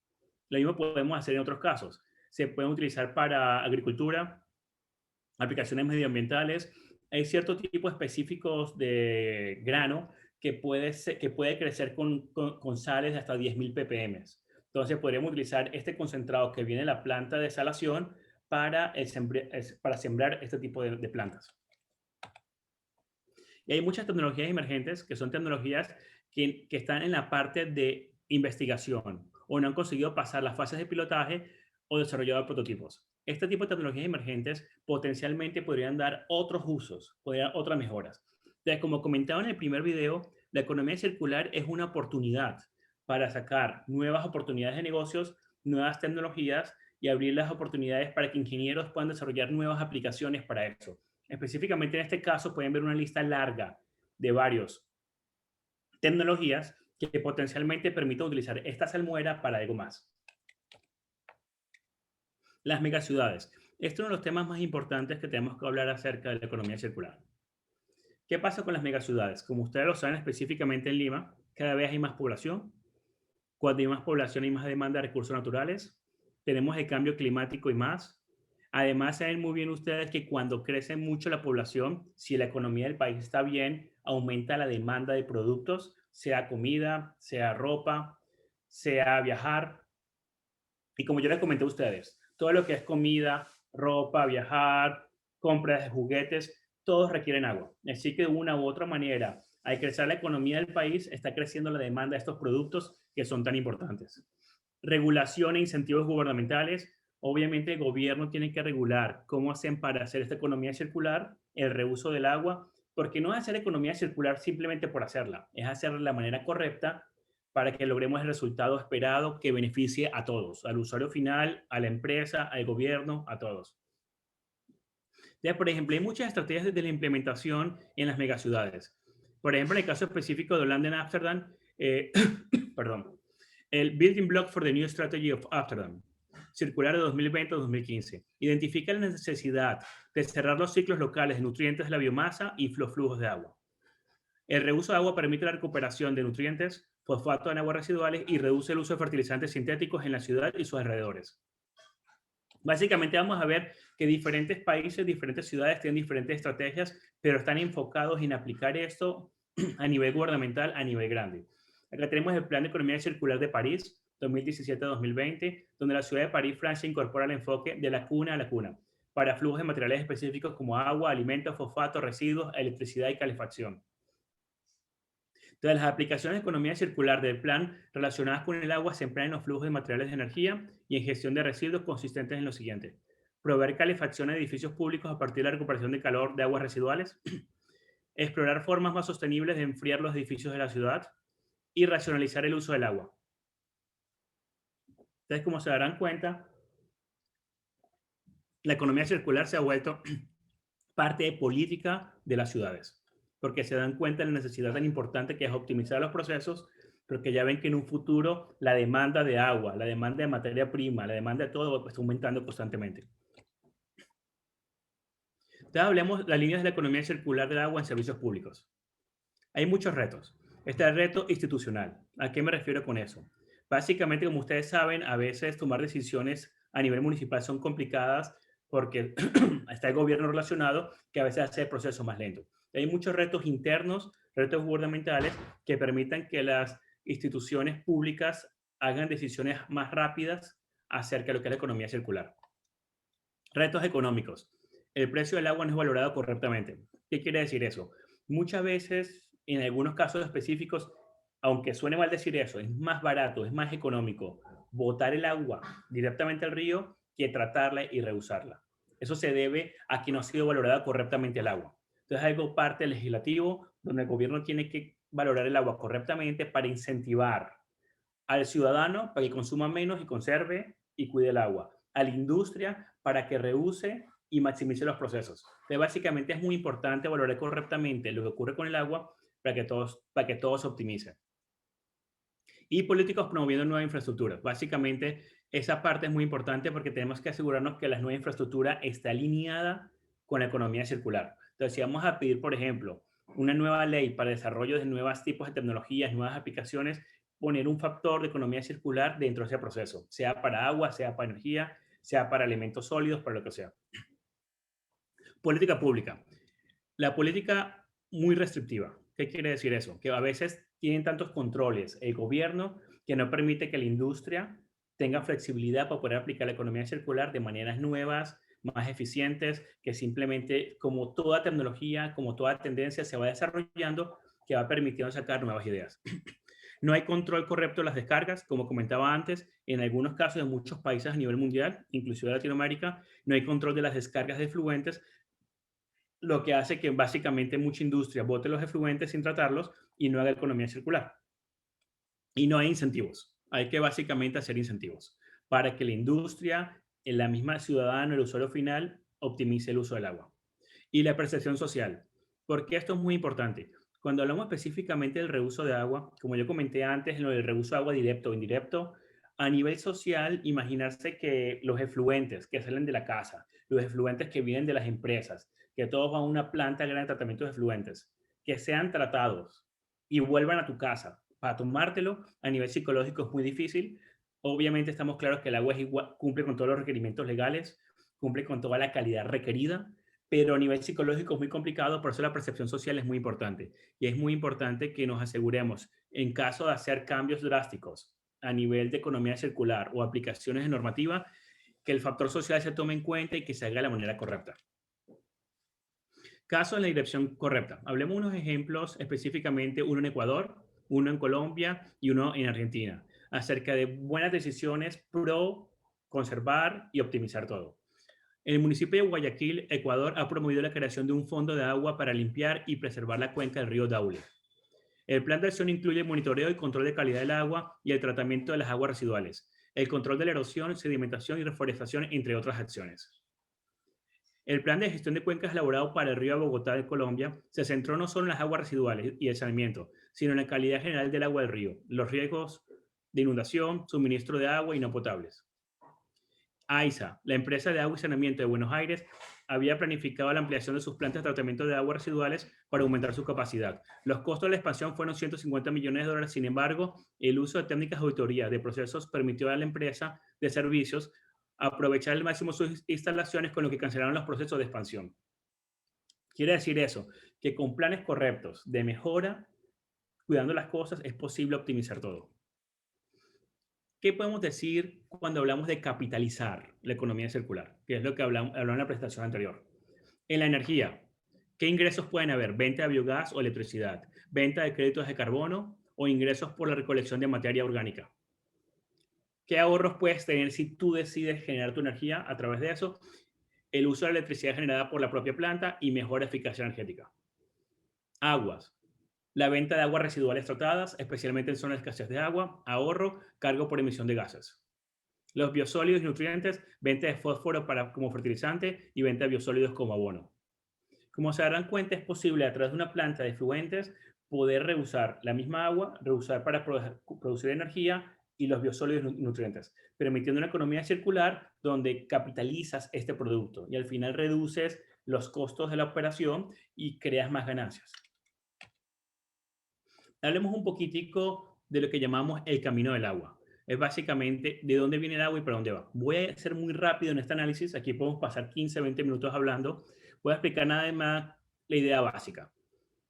Lo mismo podemos hacer en otros casos. Se pueden utilizar para agricultura, aplicaciones medioambientales. Hay ciertos tipos específicos de grano que puede crecer con sales de hasta 10.000 ppm. Entonces, podríamos utilizar este concentrado que viene de la planta de desalación para sembrar este tipo de plantas. Y hay muchas tecnologías emergentes que son tecnologías que están en la parte de investigación o no han conseguido pasar las fases de pilotaje o desarrollado prototipos. Este tipo de tecnologías emergentes potencialmente podrían dar otros usos, podrían dar otras mejoras. Entonces, como comentaba en el primer video, la economía circular es una oportunidad para sacar nuevas oportunidades de negocios, nuevas tecnologías y abrir las oportunidades para que ingenieros puedan desarrollar nuevas aplicaciones para eso. Específicamente en este caso pueden ver una lista larga de varias tecnologías que potencialmente permitan utilizar esta salmuera para algo más. Las megaciudades. Este es uno de los temas más importantes que tenemos que hablar acerca de la economía circular. ¿Qué pasa con las megaciudades? Como ustedes lo saben, específicamente en Lima, cada vez hay más población. Cuando hay más población hay más demanda de recursos naturales. Tenemos el cambio climático y más. Además, saben muy bien ustedes que cuando crece mucho la población, si la economía del país está bien, aumenta la demanda de productos, sea comida, sea ropa, sea viajar. Y como yo les comenté a ustedes, todo lo que es comida, ropa, viajar, compras de juguetes, todos requieren agua. Así que de una u otra manera, al crecer la economía del país, está creciendo la demanda de estos productos que son tan importantes. Regulación e incentivos gubernamentales. Obviamente el gobierno tiene que regular cómo hacen para hacer esta economía circular, el reuso del agua, porque no es hacer economía circular simplemente por hacerla, es hacerla de la manera correcta para que logremos el resultado esperado que beneficie a todos, al usuario final, a la empresa, al gobierno, a todos. Ya, por ejemplo, hay muchas estrategias de la implementación en las megaciudades. Por ejemplo, en el caso específico de Holanda en Ámsterdam, perdón, el Building Block for the New Strategy of Amsterdam, circular de 2020-2015, identifica la necesidad de cerrar los ciclos locales de nutrientes de la biomasa y los flujos de agua. El reuso de agua permite la recuperación de nutrientes, fosfato en aguas residuales y reduce el uso de fertilizantes sintéticos en la ciudad y sus alrededores. Básicamente vamos a ver que diferentes países, diferentes ciudades tienen diferentes estrategias, pero están enfocados en aplicar esto a nivel gubernamental, a nivel grande. Acá tenemos el Plan de Economía Circular de París, 2017-2020, donde la ciudad de París, Francia, incorpora el enfoque de la cuna a la cuna, para flujos de materiales específicos como agua, alimentos, fosfato, residuos, electricidad y calefacción. Entonces, las aplicaciones de economía circular del plan relacionadas con el agua se emplean en los flujos de materiales de energía y en gestión de residuos consistentes en lo siguiente: proveer calefacción a edificios públicos a partir de la recuperación de calor de aguas residuales, explorar formas más sostenibles de enfriar los edificios de la ciudad y racionalizar el uso del agua. Entonces, como se darán cuenta, la economía circular se ha vuelto parte de política de las ciudades, porque se dan cuenta de la necesidad tan importante que es optimizar los procesos, porque ya ven que en un futuro la demanda de agua, la demanda de materia prima, la demanda de todo está aumentando constantemente. Entonces hablemos de las líneas de la economía circular del agua en servicios públicos. Hay muchos retos. Este es el reto institucional. ¿A qué me refiero con eso? Básicamente, como ustedes saben, a veces tomar decisiones a nivel municipal son complicadas porque está el gobierno relacionado que a veces hace el proceso más lento. Hay muchos retos internos, retos gubernamentales que permitan que las instituciones públicas hagan decisiones más rápidas acerca de lo que es la economía circular. Retos económicos. El precio del agua no es valorado correctamente. ¿Qué quiere decir eso? Muchas veces, en algunos casos específicos, aunque suene mal decir eso, es más barato, es más económico botar el agua directamente al río que tratarla y reusarla. Eso se debe a que no ha sido valorada correctamente el agua. Entonces, algo parte del legislativo donde el gobierno tiene que valorar el agua correctamente para incentivar al ciudadano para que consuma menos y conserve y cuide el agua, a la industria para que reuse y maximice los procesos. Entonces, básicamente es muy importante valorar correctamente lo que ocurre con el agua para que todo se optimice. Y políticos promoviendo nuevas infraestructuras. Básicamente, esa parte es muy importante porque tenemos que asegurarnos que la nueva infraestructura está alineada con la economía circular. Entonces, si vamos a pedir, por ejemplo, una nueva ley para el desarrollo de nuevos tipos de tecnologías, nuevas aplicaciones, poner un factor de economía circular dentro de ese proceso, sea para agua, sea para energía, sea para elementos sólidos, para lo que sea. Política pública. La política muy restrictiva. ¿Qué quiere decir eso? Que a veces tienen tantos controles el gobierno que no permite que la industria tenga flexibilidad para poder aplicar la economía circular de maneras nuevas, más eficientes, que simplemente, como toda tecnología, como toda tendencia se va desarrollando, que va permitiendo sacar nuevas ideas. No hay control correcto de las descargas, como comentaba antes, en algunos casos en muchos países a nivel mundial, inclusive Latinoamérica, no hay control de las descargas de efluentes, lo que hace que básicamente mucha industria bote los efluentes sin tratarlos y no haga economía circular. Y no hay incentivos. Hay que básicamente hacer incentivos para que la industria, la misma ciudadano, el usuario final, optimice el uso del agua. Y la percepción social, porque esto es muy importante. Cuando hablamos específicamente del reuso de agua, como yo comenté antes, en lo del reuso de agua directo o indirecto, a nivel social, imaginarse que los efluentes que salen de la casa, los efluentes que vienen de las empresas, que todos van a una planta grande de tratamiento de efluentes, que sean tratados y vuelvan a tu casa para tomártelo, a nivel psicológico es muy difícil. Obviamente estamos claros que el agua es igual, cumple con todos los requerimientos legales, cumple con toda la calidad requerida, pero a nivel psicológico es muy complicado, por eso la percepción social es muy importante. Y es muy importante que nos aseguremos, en caso de hacer cambios drásticos a nivel de economía circular o aplicaciones de normativa, que el factor social se tome en cuenta y que se haga de la manera correcta. Casos en la dirección correcta. Hablemos unos ejemplos específicamente, uno en Ecuador, uno en Colombia y uno en Argentina, acerca de buenas decisiones pro conservar y optimizar todo. El municipio de Guayaquil, Ecuador, ha promovido la creación de un fondo de agua para limpiar y preservar la cuenca del río Daule. El plan de acción incluye el monitoreo y control de calidad del agua y el tratamiento de las aguas residuales, el control de la erosión, sedimentación y reforestación, entre otras acciones. El plan de gestión de cuencas elaborado para el río Bogotá de Colombia se centró no solo en las aguas residuales y el saneamiento, sino en la calidad general del agua del río, los riesgos de inundación, suministro de agua y no potables. AISA, la empresa de agua y saneamiento de Buenos Aires, había planificado la ampliación de sus plantas de tratamiento de aguas residuales para aumentar su capacidad. Los costos de la expansión fueron $150 millones. Sin embargo, el uso de técnicas de auditoría de procesos permitió a la empresa de servicios aprovechar al máximo sus instalaciones, con lo que cancelaron los procesos de expansión. Quiere decir eso, que con planes correctos de mejora, cuidando las cosas, es posible optimizar todo. ¿Qué podemos decir cuando hablamos de capitalizar la economía circular? Que es lo que hablamos en la presentación anterior. En la energía, ¿qué ingresos pueden haber? Venta de biogás o electricidad, venta de créditos de carbono o ingresos por la recolección de materia orgánica. ¿Qué ahorros puedes tener si tú decides generar tu energía a través de eso? El uso de la electricidad generada por la propia planta y mejor eficacia energética. Aguas. La venta de aguas residuales tratadas, especialmente en zonas de escasez de agua, ahorro, cargo por emisión de gases. Los biosólidos y nutrientes, venta de fósforo como fertilizante y venta de biosólidos como abono. Como se darán cuenta, es posible a través de una planta de efluentes poder reusar la misma agua, reusar para producir energía y los biosólidos y nutrientes, permitiendo una economía circular donde capitalizas este producto y al final reduces los costos de la operación y creas más ganancias. Hablemos un poquitico de lo que llamamos el camino del agua. Es básicamente de dónde viene el agua y para dónde va. Voy a ser muy rápido en este análisis. Aquí podemos pasar 15, 20 minutos hablando. Voy a explicar nada más la idea básica.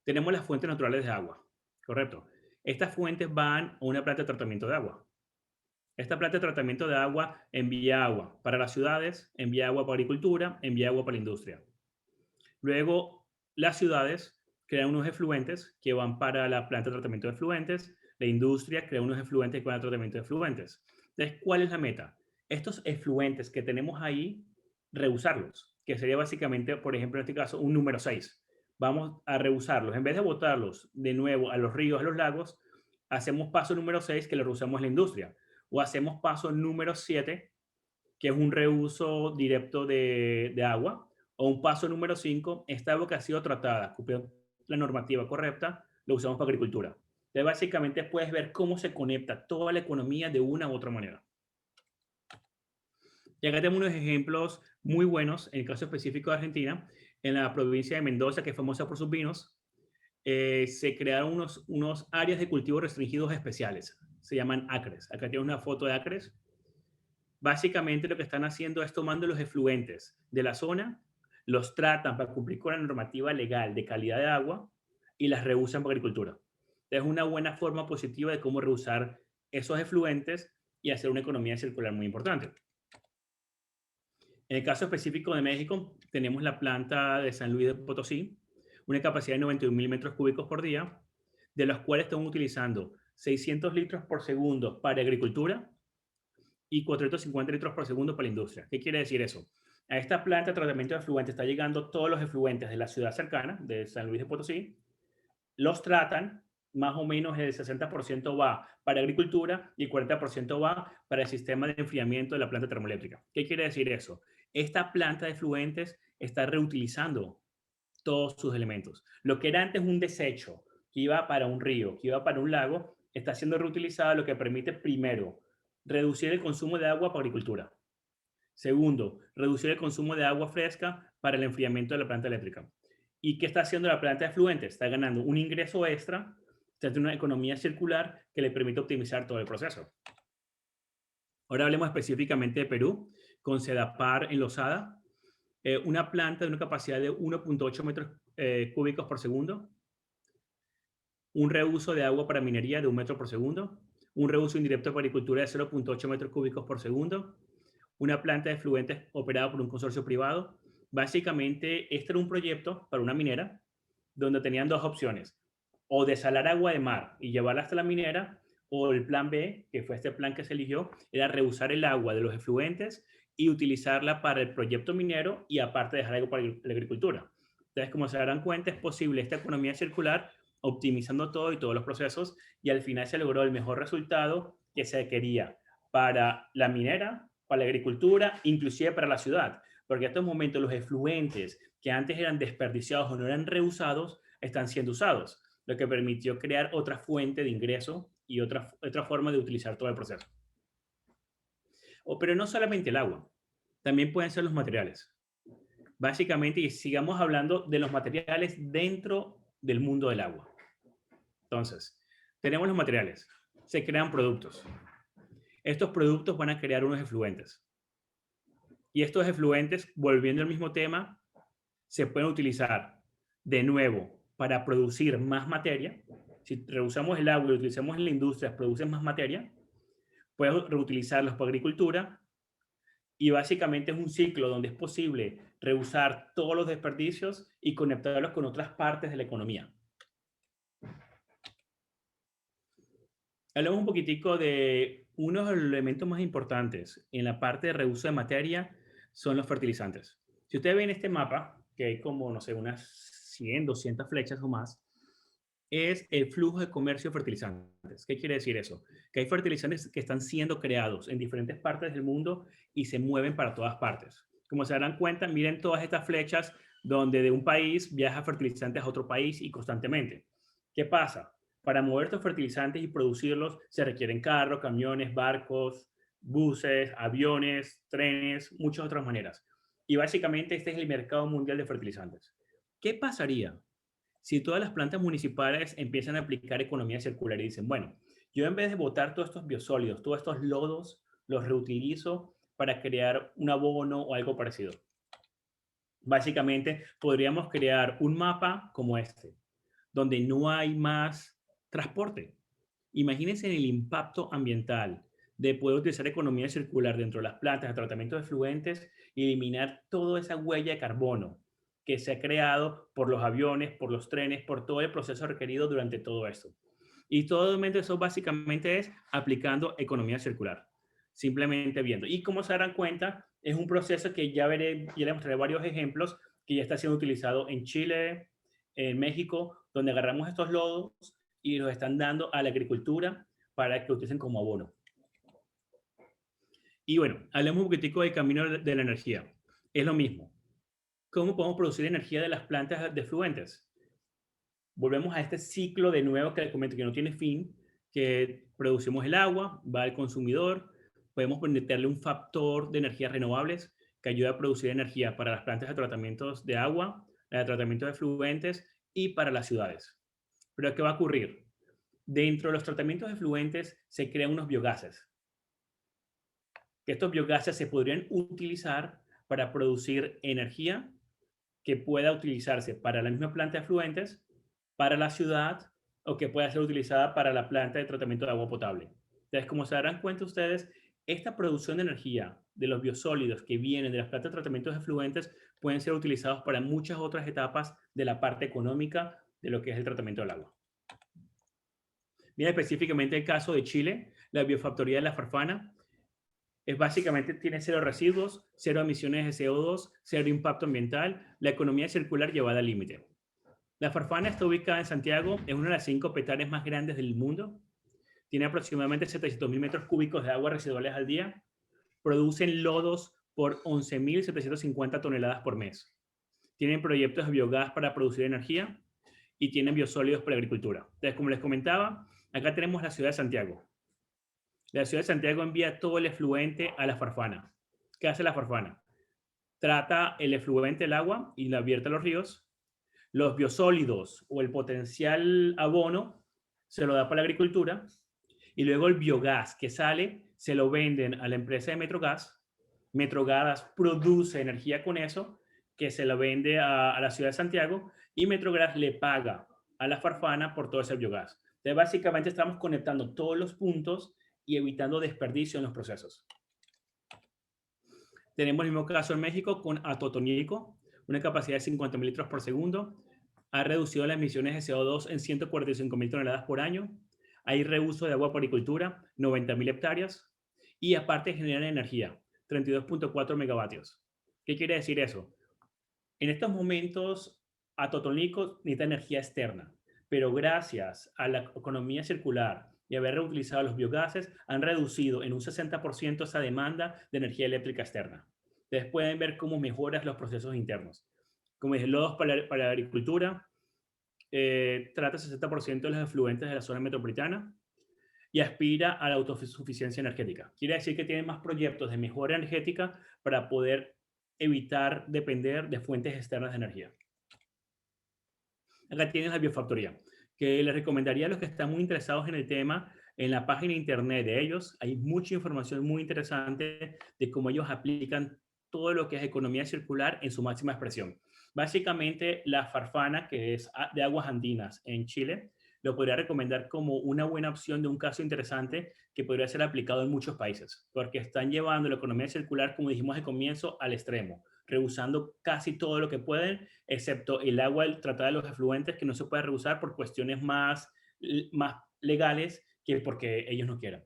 Tenemos las fuentes naturales de agua, ¿correcto? Estas fuentes van a una planta de tratamiento de agua. Esta planta de tratamiento de agua envía agua para las ciudades, envía agua para agricultura, envía agua para la industria. Luego, las ciudades crean unos efluentes que van para la planta de tratamiento de efluentes. La industria crea unos efluentes que van al tratamiento de efluentes. Entonces, ¿cuál es la meta? Estos efluentes que tenemos ahí, reusarlos, que sería básicamente, por ejemplo, en este caso, un número 6. Vamos a reusarlos. En vez de botarlos de nuevo a los ríos, a los lagos, hacemos paso número 6, que lo reusamos en la industria. O hacemos paso número 7, que es un reuso directo de agua. O un paso número 5, esta agua que ha sido tratada, cumpliendo la normativa correcta, lo usamos para agricultura. Entonces, básicamente puedes ver cómo se conecta toda la economía de una u otra manera. Y acá tenemos unos ejemplos muy buenos, en el caso específico de Argentina, en la provincia de Mendoza, que es famosa por sus vinos, se crearon unos áreas de cultivo restringidos especiales. Se llaman acres. Acá tenemos una foto de acres. Básicamente lo que están haciendo es tomando los efluentes de la zona, los tratan para cumplir con la normativa legal de calidad de agua y las reusan para agricultura. Es una buena forma positiva de cómo reusar esos efluentes y hacer una economía circular muy importante. En el caso específico de México, tenemos la planta de San Luis de Potosí, una capacidad de 91,000 metros cúbicos por día, de los cuales están utilizando 600 litros por segundo para agricultura y 450 litros por segundo para la industria. ¿Qué quiere decir eso? A esta planta de tratamiento de efluentes está llegando todos los efluentes de la ciudad cercana, de San Luis de Potosí, los tratan, más o menos el 60% va para agricultura y el 40% va para el sistema de enfriamiento de la planta termoeléctrica. ¿Qué quiere decir eso? Esta planta de efluentes está reutilizando todos sus elementos. Lo que era antes un desecho, que iba para un río, que iba para un lago, está siendo reutilizado, lo que permite, primero, reducir el consumo de agua para agricultura. Segundo, reducir el consumo de agua fresca para el enfriamiento de la planta eléctrica. ¿Y qué está haciendo la planta de efluentes? Está ganando un ingreso extra, está haciendo una economía circular que le permite optimizar todo el proceso. Ahora hablemos específicamente de Perú, con Sedapar en Losada, una planta de una capacidad de 1.8 metros cúbicos por segundo, un reuso de agua para minería de 1 metro por segundo, un reuso indirecto para agricultura de 0.8 metros cúbicos por segundo, una planta de efluentes operada por un consorcio privado. Básicamente, este era un proyecto para una minera donde tenían dos opciones, o desalar agua de mar y llevarla hasta la minera, o el plan B, que fue este plan que se eligió, era reusar el agua de los efluentes y utilizarla para el proyecto minero y aparte dejar algo para la agricultura. Entonces, como se darán cuenta, es posible esta economía circular optimizando todo y todos los procesos, y al final se logró el mejor resultado que se quería para la minera, para la agricultura, inclusive para la ciudad, porque en estos momentos los efluentes que antes eran desperdiciados o no eran reusados, están siendo usados, lo que permitió crear otra fuente de ingreso y otra forma de utilizar todo el proceso. Pero no solamente el agua, también pueden ser los materiales. Básicamente, y sigamos hablando de los materiales dentro del mundo del agua. Entonces, tenemos los materiales, se crean productos. Estos productos van a crear unos efluentes. Y estos efluentes, volviendo al mismo tema, se pueden utilizar de nuevo para producir más materia. Si reusamos el agua y lo utilizamos en la industria, producen más materia. Puedes reutilizarlos para agricultura. Y básicamente es un ciclo donde es posible reusar todos los desperdicios y conectarlos con otras partes de la economía. Hablemos un poquitico de uno de los elementos más importantes en la parte de reuso de materia, son los fertilizantes. Si ustedes ven este mapa, que hay como, no sé, unas 100, 200 flechas o más, es el flujo de comercio de fertilizantes. ¿Qué quiere decir eso? Que hay fertilizantes que están siendo creados en diferentes partes del mundo y se mueven para todas partes. Como se darán cuenta, miren todas estas flechas donde de un país viaja fertilizantes a otro país y constantemente. ¿Qué pasa? Para mover estos fertilizantes y producirlos se requieren carros, camiones, barcos, buses, aviones, trenes, muchas otras maneras. Y básicamente este es el mercado mundial de fertilizantes. ¿Qué pasaría si todas las plantas municipales empiezan a aplicar economía circular y dicen, bueno, yo en vez de botar todos estos biosólidos, todos estos lodos, los reutilizo para crear un abono o algo parecido? Básicamente podríamos crear un mapa como este, donde no hay más transporte. Imagínense el impacto ambiental de poder utilizar economía circular dentro de las plantas de tratamiento de efluentes y eliminar toda esa huella de carbono que se ha creado por los aviones, por los trenes, por todo el proceso requerido durante todo esto. Y todo eso básicamente es aplicando economía circular, simplemente viendo. Y como se darán cuenta, es un proceso que ya les mostraré varios ejemplos que ya está siendo utilizado en Chile, en México, donde agarramos estos lodos y los están dando a la agricultura para que lo utilicen como abono. Y bueno, hablemos un poquitico del camino de la energía. Es lo mismo. ¿Cómo podemos producir energía de las plantas de efluentes? Volvemos a este ciclo de nuevo que les comento que no tiene fin, que producimos el agua, va al consumidor, podemos meterle un factor de energías renovables que ayuda a producir energía para las plantas de tratamientos de agua, de tratamiento de efluentes y para las ciudades. Pero ¿qué va a ocurrir? Dentro de los tratamientos de efluentes se crean unos biogases. Estos biogases se podrían utilizar para producir energía que pueda utilizarse para la misma planta de efluentes, para la ciudad o que pueda ser utilizada para la planta de tratamiento de agua potable. Entonces, como se darán cuenta ustedes, esta producción de energía de los biosólidos que vienen de las plantas de tratamiento de efluentes pueden ser utilizados para muchas otras etapas de la parte económica de lo que es el tratamiento del agua. Mira específicamente el caso de Chile, la biofactoría de La Farfana, es básicamente tiene cero residuos, cero emisiones de CO2, cero impacto ambiental, la economía circular llevada al límite. La Farfana está ubicada en Santiago, es una de las 5 petales más grandes del mundo, tiene aproximadamente 700.000 metros cúbicos de aguas residuales al día, producen lodos por 11.750 toneladas por mes, tienen proyectos de biogás para producir energía y tienen biosólidos para agricultura. Entonces, como les comentaba, acá tenemos la ciudad de Santiago. La ciudad de Santiago envía todo el efluente a La Farfana. ¿Qué hace La Farfana? Trata el efluente del agua y la vierte a los ríos. Los biosólidos o el potencial abono se lo da para la agricultura. Y luego el biogás que sale se lo venden a la empresa de Metrogas. Metrogas produce energía con eso, que se lo vende a la ciudad de Santiago. Y Metrogas le paga a La Farfana por todo ese biogás. Entonces, básicamente estamos conectando todos los puntos y evitando desperdicio en los procesos. Tenemos el mismo caso en México con Atotonilco, una capacidad de 50.000 litros por segundo. Ha reducido las emisiones de CO2 en 145.000 toneladas por año. Hay reuso de agua por agricultura, 90.000 hectáreas. Y aparte generan energía, 32.4 megavatios. ¿Qué quiere decir eso? En estos momentos, Atotonilco necesita energía externa, pero gracias a la economía circular y haber reutilizado los biogases, han reducido en un 60% esa demanda de energía eléctrica externa. Ustedes pueden ver cómo mejoran los procesos internos. Como dije, lodos para la agricultura, trata el 60% de los efluentes de la zona metropolitana y aspira a la autosuficiencia energética. Quiere decir que tiene más proyectos de mejora energética para poder evitar depender de fuentes externas de energía. Acá tienes la biofactoría, que les recomendaría a los que están muy interesados en el tema, en la página de internet de ellos, hay mucha información muy interesante de cómo ellos aplican todo lo que es economía circular en su máxima expresión. Básicamente, la farfana, que es de aguas andinas en Chile, lo podría recomendar como una buena opción de un caso interesante que podría ser aplicado en muchos países, porque están llevando la economía circular, como dijimos al comienzo, al extremo, reusando casi todo lo que pueden, excepto el agua tratada de los efluentes, que no se puede reusar por cuestiones más legales que porque ellos no quieran.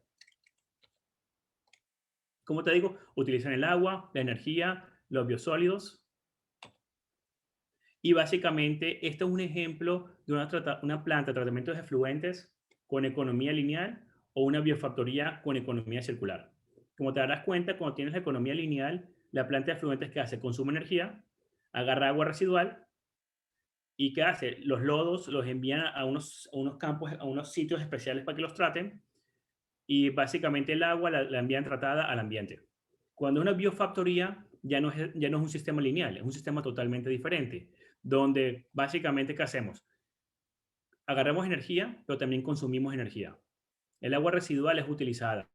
Como te digo, utilizan el agua, la energía, los biosólidos. Y básicamente, esto es un ejemplo de una planta de tratamiento de efluentes con economía lineal o una biofactoría con economía circular. Como te darás cuenta, cuando tienes la economía lineal, la planta de efluentes que hace consume energía, agarra agua residual y ¿qué hace? Los lodos los envían a unos campos, a unos sitios especiales para que los traten y básicamente el agua la envían tratada al ambiente. Cuando una biofactoría ya no es un sistema lineal, es un sistema totalmente diferente, donde básicamente ¿qué hacemos? Agarramos energía, pero también consumimos energía. El agua residual es utilizada.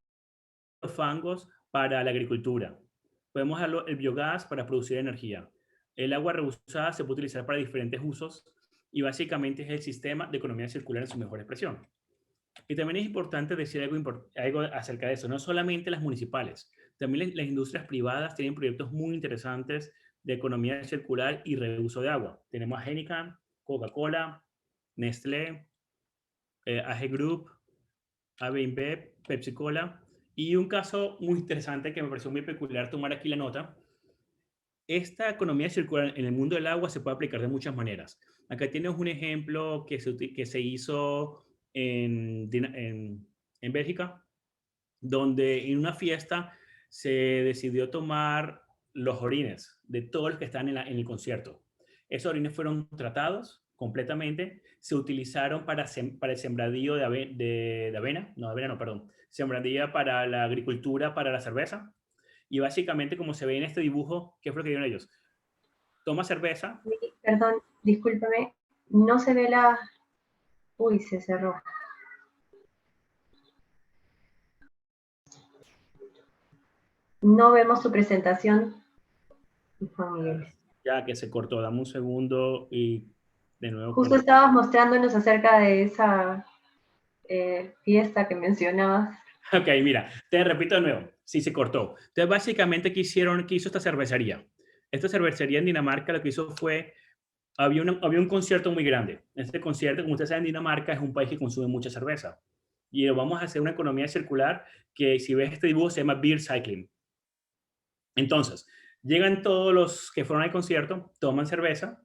Los fangos para la agricultura. Podemos usar el biogás para producir energía. El agua reusada se puede utilizar para diferentes usos y básicamente es el sistema de economía circular en su mejor expresión. Y también es importante decir algo acerca de eso, no solamente las municipales, también las industrias privadas tienen proyectos muy interesantes de economía circular y reuso de agua. Tenemos a Heineken, Coca-Cola, Nestlé, AG Group, AB InBev, Pepsi Cola. Y un caso muy interesante que me pareció muy peculiar tomar aquí la nota. Esta economía circular en el mundo del agua se puede aplicar de muchas maneras. Acá tienes un ejemplo que se hizo en Bélgica, donde en una fiesta se decidió tomar los orines de todos los que están en el concierto. Esos orines fueron tratados completamente, se utilizaron para el sembradío de avena, sembradía para la agricultura, para la cerveza. Y básicamente, como se ve en este dibujo, ¿qué fue lo que dieron ellos? Toma cerveza. Perdón, discúlpame, no se ve la... Uy, se cerró. No vemos su presentación, Juan Miguel. Ya que se cortó, dame un segundo y de nuevo. Justo estabas mostrándonos acerca de esa fiesta que mencionabas. Ok, mira, te repito de nuevo, sí se cortó. Entonces, básicamente, ¿qué hizo esta cervecería? Esta cervecería en Dinamarca lo que hizo fue, había un concierto muy grande. Este concierto, como ustedes saben, Dinamarca es un país que consume mucha cerveza. Y vamos a hacer una economía circular que, si ves este dibujo, se llama beer cycling. Entonces, llegan todos los que fueron al concierto, toman cerveza,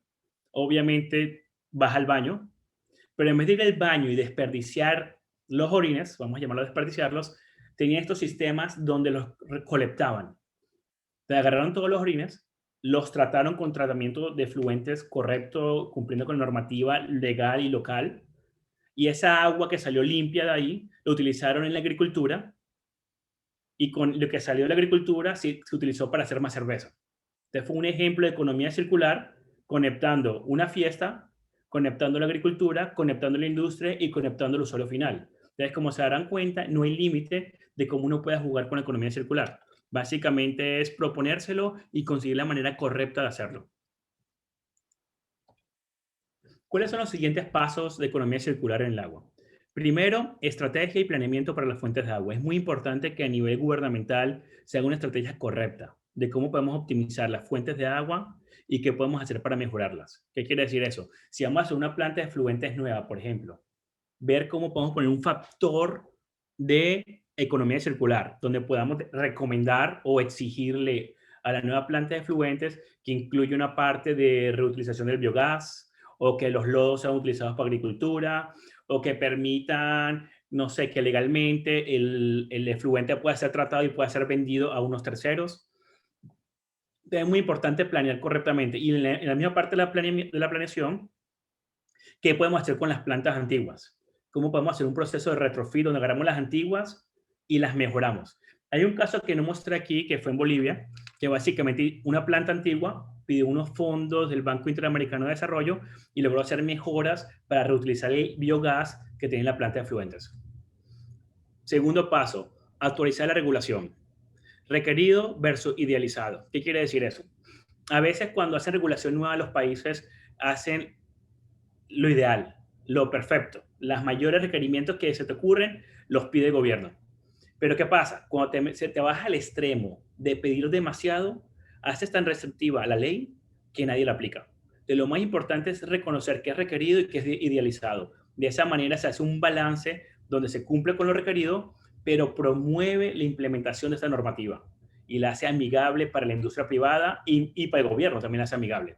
obviamente vas al baño, pero en vez de ir al baño y desperdiciar los orines, vamos a llamarlo desperdiciarlos, tenían estos sistemas donde los recolectaban. Te agarraron todos los orines, los trataron con tratamiento de efluentes correcto, cumpliendo con normativa legal y local, y esa agua que salió limpia de ahí, lo utilizaron en la agricultura, y con lo que salió de la agricultura se utilizó para hacer más cerveza. Este fue un ejemplo de economía circular, conectando una fiesta, conectando la agricultura, conectando la industria y conectando el usuario final. Entonces, como se darán cuenta, no hay límite de cómo uno pueda jugar con la economía circular. Básicamente es proponérselo y conseguir la manera correcta de hacerlo. ¿Cuáles son los siguientes pasos de economía circular en el agua? Primero, estrategia y planeamiento para las fuentes de agua. Es muy importante que a nivel gubernamental se haga una estrategia correcta de cómo podemos optimizar las fuentes de agua y qué podemos hacer para mejorarlas. ¿Qué quiere decir eso? Si vamos a hacer una planta de efluentes nueva, por ejemplo, ver cómo podemos poner un factor de economía circular, donde podamos recomendar o exigirle a la nueva planta de efluentes que incluya una parte de reutilización del biogás, o que los lodos sean utilizados para agricultura, o que permitan, no sé, que legalmente el efluente pueda ser tratado y pueda ser vendido a unos terceros. Es muy importante planear correctamente. Y en la misma parte de la planeación, ¿qué podemos hacer con las plantas antiguas? ¿Cómo podemos hacer un proceso de retrofit donde agarramos las antiguas y las mejoramos? Hay un caso que no mostré aquí, que fue en Bolivia, que básicamente una planta antigua pidió unos fondos del Banco Interamericano de Desarrollo y logró hacer mejoras para reutilizar el biogás que tiene la planta de efluentes. Segundo paso, actualizar la regulación. Requerido versus idealizado. ¿Qué quiere decir eso? A veces cuando hacen regulación nueva, los países hacen lo ideal, lo perfecto. Los mayores requerimientos que se te ocurren los pide el gobierno. Pero ¿qué pasa? Cuando te vas al extremo de pedir demasiado, haces tan receptiva a la ley que nadie la aplica. De lo más importante es reconocer qué es requerido y qué es idealizado. De esa manera se hace un balance donde se cumple con lo requerido, pero promueve la implementación de esta normativa y la hace amigable para la industria privada y para el gobierno también la hace amigable.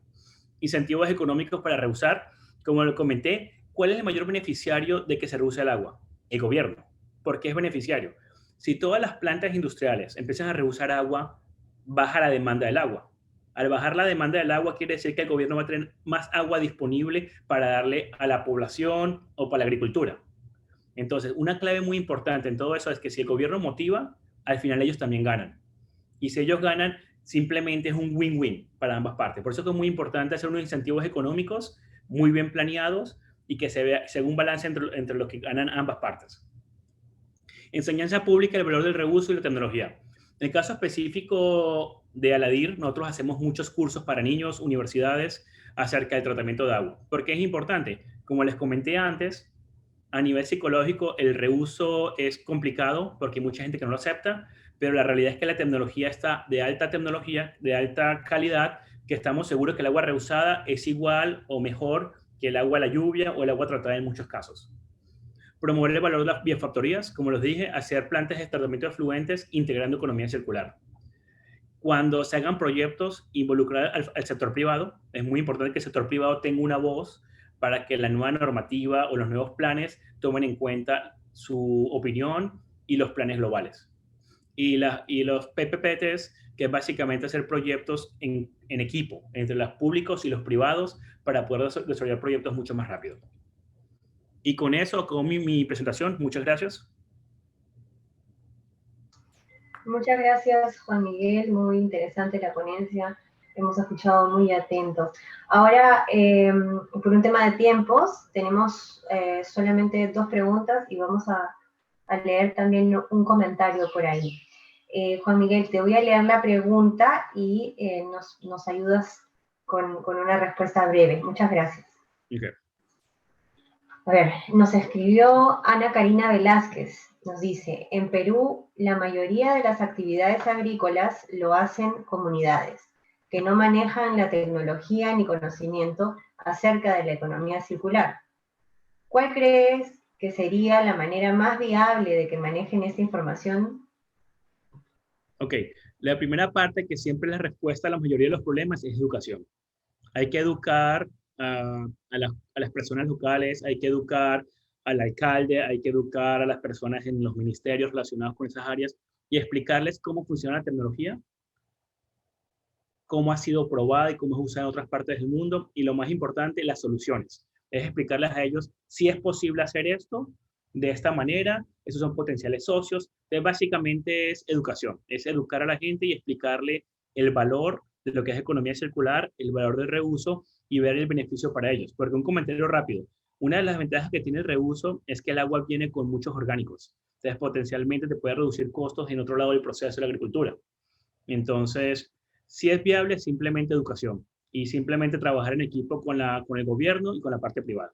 Incentivos económicos para reusar. Como lo comenté, ¿cuál es el mayor beneficiario de que se reuse el agua? El gobierno. ¿Por qué es beneficiario? Si todas las plantas industriales empiezan a reusar agua, baja la demanda del agua. Al bajar la demanda del agua quiere decir que el gobierno va a tener más agua disponible para darle a la población o para la agricultura. Entonces, una clave muy importante en todo eso es que si el gobierno motiva, al final ellos también ganan. Y si ellos ganan, simplemente es un win-win para ambas partes. Por eso es muy importante hacer unos incentivos económicos muy bien planeados y que se vea un balance entre los que ganan ambas partes. Enseñanza pública, el valor del reuso y la tecnología. En el caso específico de Aladir, nosotros hacemos muchos cursos para niños, universidades, acerca del tratamiento de agua. ¿Por qué es importante? Como les comenté antes, a nivel psicológico, el reuso es complicado porque hay mucha gente que no lo acepta, pero la realidad es que la tecnología está de alta tecnología, de alta calidad, que estamos seguros que el agua reusada es igual o mejor que el agua a la lluvia o el agua tratada en muchos casos. Promover el valor de las biofactorías, como les dije, hacer plantas de tratamiento de efluentes integrando economía circular. Cuando se hagan proyectos, involucrar al sector privado. Es muy importante que el sector privado tenga una voz para que la nueva normativa o los nuevos planes tomen en cuenta su opinión y los planes globales. Y los PPPs, que es básicamente hacer proyectos en equipo, entre los públicos y los privados, para poder desarrollar proyectos mucho más rápido. Y con eso acabo mi presentación. Muchas gracias. Muchas gracias, Juan Miguel. Muy interesante la ponencia. Hemos escuchado muy atentos. Ahora, por un tema de tiempos, tenemos solamente 2 preguntas y vamos a leer también un comentario por ahí. Juan Miguel, te voy a leer la pregunta y nos ayudas con una respuesta breve. Muchas gracias. Okay. A ver, nos escribió Ana Karina Velázquez. Nos dice, en Perú, la mayoría de las actividades agrícolas lo hacen comunidades, que no manejan la tecnología ni conocimiento acerca de la economía circular. ¿Cuál crees que sería la manera más viable de que manejen esta información? Ok, la primera parte, que siempre es la respuesta a la mayoría de los problemas, es educación. Hay que educar a las personas locales, hay que educar al alcalde, hay que educar a las personas en los ministerios relacionados con esas áreas y explicarles cómo funciona la tecnología, cómo ha sido probada y cómo es usada en otras partes del mundo, y lo más importante, las soluciones. Es explicarles a ellos si es posible hacer esto de esta manera, esos son potenciales socios. Entonces, básicamente es educación, es educar a la gente y explicarle el valor de lo que es economía circular, el valor del reuso y ver el beneficio para ellos. Porque un comentario rápido, una de las ventajas que tiene el reuso es que el agua viene con muchos orgánicos. Entonces, potencialmente te puede reducir costos en otro lado del proceso de la agricultura. Entonces, si es viable, simplemente educación y simplemente trabajar en equipo con el gobierno y con la parte privada.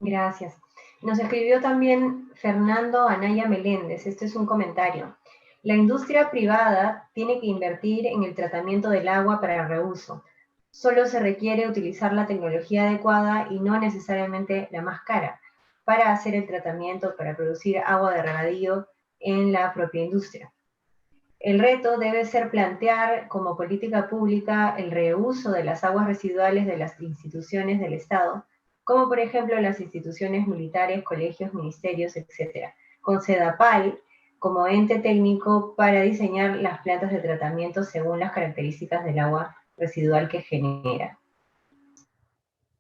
Gracias. Nos escribió también Fernando Anaya Meléndez. Este es un comentario. La industria privada tiene que invertir en el tratamiento del agua para reuso. Solo se requiere utilizar la tecnología adecuada y no necesariamente la más cara para hacer el tratamiento, para producir agua de regadío en la propia industria. El reto debe ser plantear como política pública el reuso de las aguas residuales de las instituciones del Estado, como por ejemplo las instituciones militares, colegios, ministerios, etc., con SEDAPAL como ente técnico para diseñar las plantas de tratamiento según las características del agua residual que genera.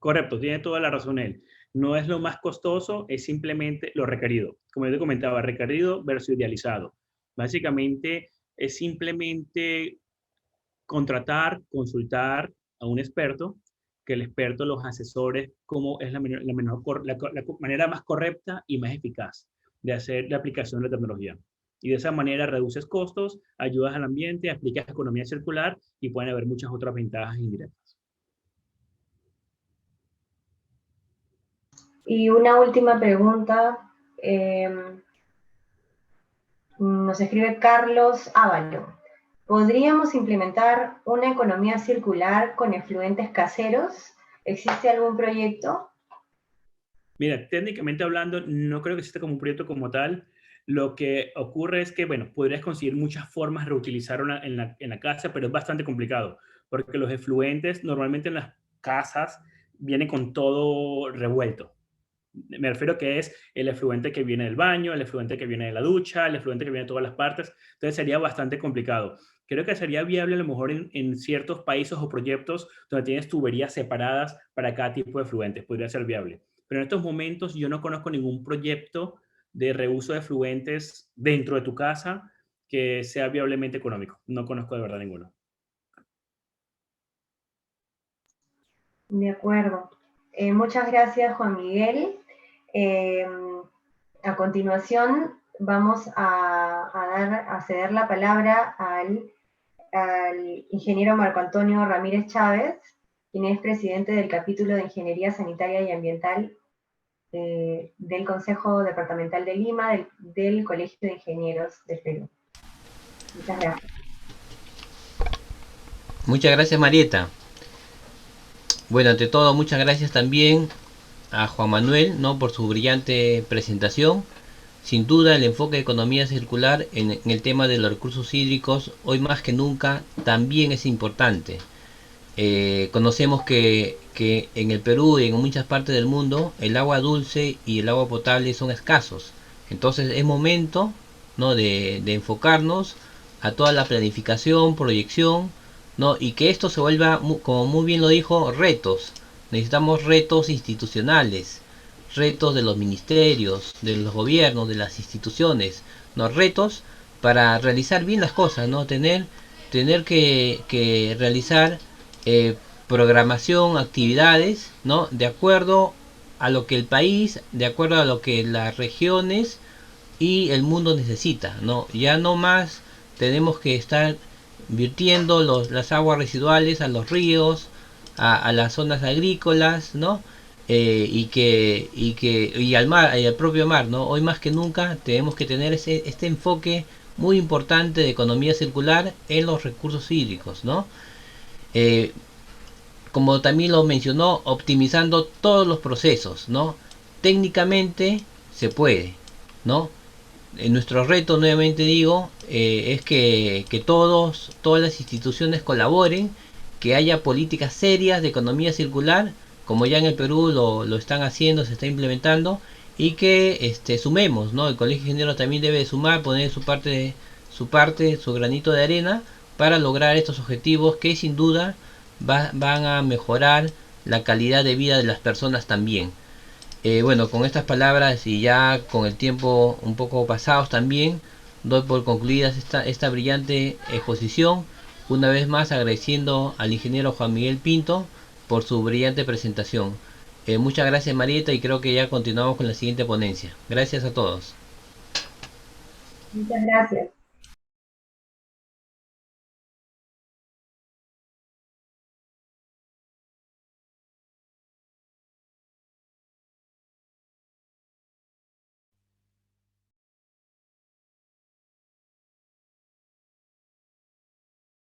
Correcto, tiene toda la razón él. No es lo más costoso, es simplemente lo requerido. Como yo te comentaba, requerido versus idealizado. Básicamente, es simplemente contratar, consultar a un experto, que el experto los asesore cómo es la manera más correcta y más eficaz de hacer la aplicación de la tecnología. Y de esa manera reduces costos, ayudas al ambiente, aplicas economía circular y pueden haber muchas otras ventajas indirectas. Y una última pregunta. Nos escribe Carlos Ávalo. ¿Podríamos implementar una economía circular con efluentes caseros? ¿Existe algún proyecto? Mira, técnicamente hablando, no creo que exista como un proyecto como tal. Lo que ocurre es que, bueno, podrías conseguir muchas formas de reutilizar en la casa, pero es bastante complicado, porque los efluentes normalmente en las casas vienen con todo revuelto. Me refiero que es el efluente que viene del baño, el efluente que viene de la ducha, el efluente que viene de todas las partes. Entonces sería bastante complicado. Creo que sería viable a lo mejor en ciertos países o proyectos donde tienes tuberías separadas para cada tipo de efluentes. Podría ser viable. Pero en estos momentos yo no conozco ningún proyecto de reuso de efluentes dentro de tu casa que sea viablemente económico. No conozco de verdad ninguno. De acuerdo. Muchas gracias, Juan Miguel. A continuación, vamos a ceder la palabra al ingeniero Marco Antonio Ramírez Chávez, quien es presidente del capítulo de Ingeniería Sanitaria y Ambiental del Consejo Departamental de Lima, del Colegio de Ingenieros del Perú. Muchas gracias. Muchas gracias, Marieta. Bueno, ante todo, muchas gracias también a Juan Manuel, ¿no?, por su brillante presentación. Sin duda, el enfoque de economía circular en el tema de los recursos hídricos, hoy más que nunca, también es importante. Conocemos que en el Perú y en muchas partes del mundo, el agua dulce y el agua potable son escasos. Entonces es momento, ¿no?, de enfocarnos a toda la planificación, proyección, ¿no?, y que esto se vuelva, como muy bien lo dijo, retos. Necesitamos retos institucionales, retos de los ministerios, de los gobiernos, de las instituciones, ¿no?, retos para realizar bien las cosas, ¿no? Tener que realizar programación, actividades, ¿no?, de acuerdo a lo que el país, de acuerdo a lo que las regiones y el mundo necesita, ¿no? Ya no más tenemos que estar virtiendo las aguas residuales a los ríos, a las zonas agrícolas, ¿no? Y al mar, y al propio mar, ¿no? Hoy más que nunca tenemos que tener este enfoque muy importante de economía circular en los recursos hídricos, ¿no? Como también lo mencionó, optimizando todos los procesos, ¿no? Técnicamente se puede, ¿no? Nuestro reto, nuevamente digo, es que todas las instituciones colaboren, que haya políticas serias de economía circular, como ya en el Perú lo están haciendo, se está implementando, y que sumemos, ¿no? El Colegio de Ingenieros también debe sumar, poner su granito de arena para lograr estos objetivos que sin duda van a mejorar la calidad de vida de las personas también. Bueno, con estas palabras y ya con el tiempo un poco pasados también, doy por concluida esta brillante exposición. Una vez más agradeciendo al ingeniero Juan Miguel Pinto por su brillante presentación. Muchas gracias, Marieta, y creo que ya continuamos con la siguiente ponencia. Gracias a todos. Muchas gracias.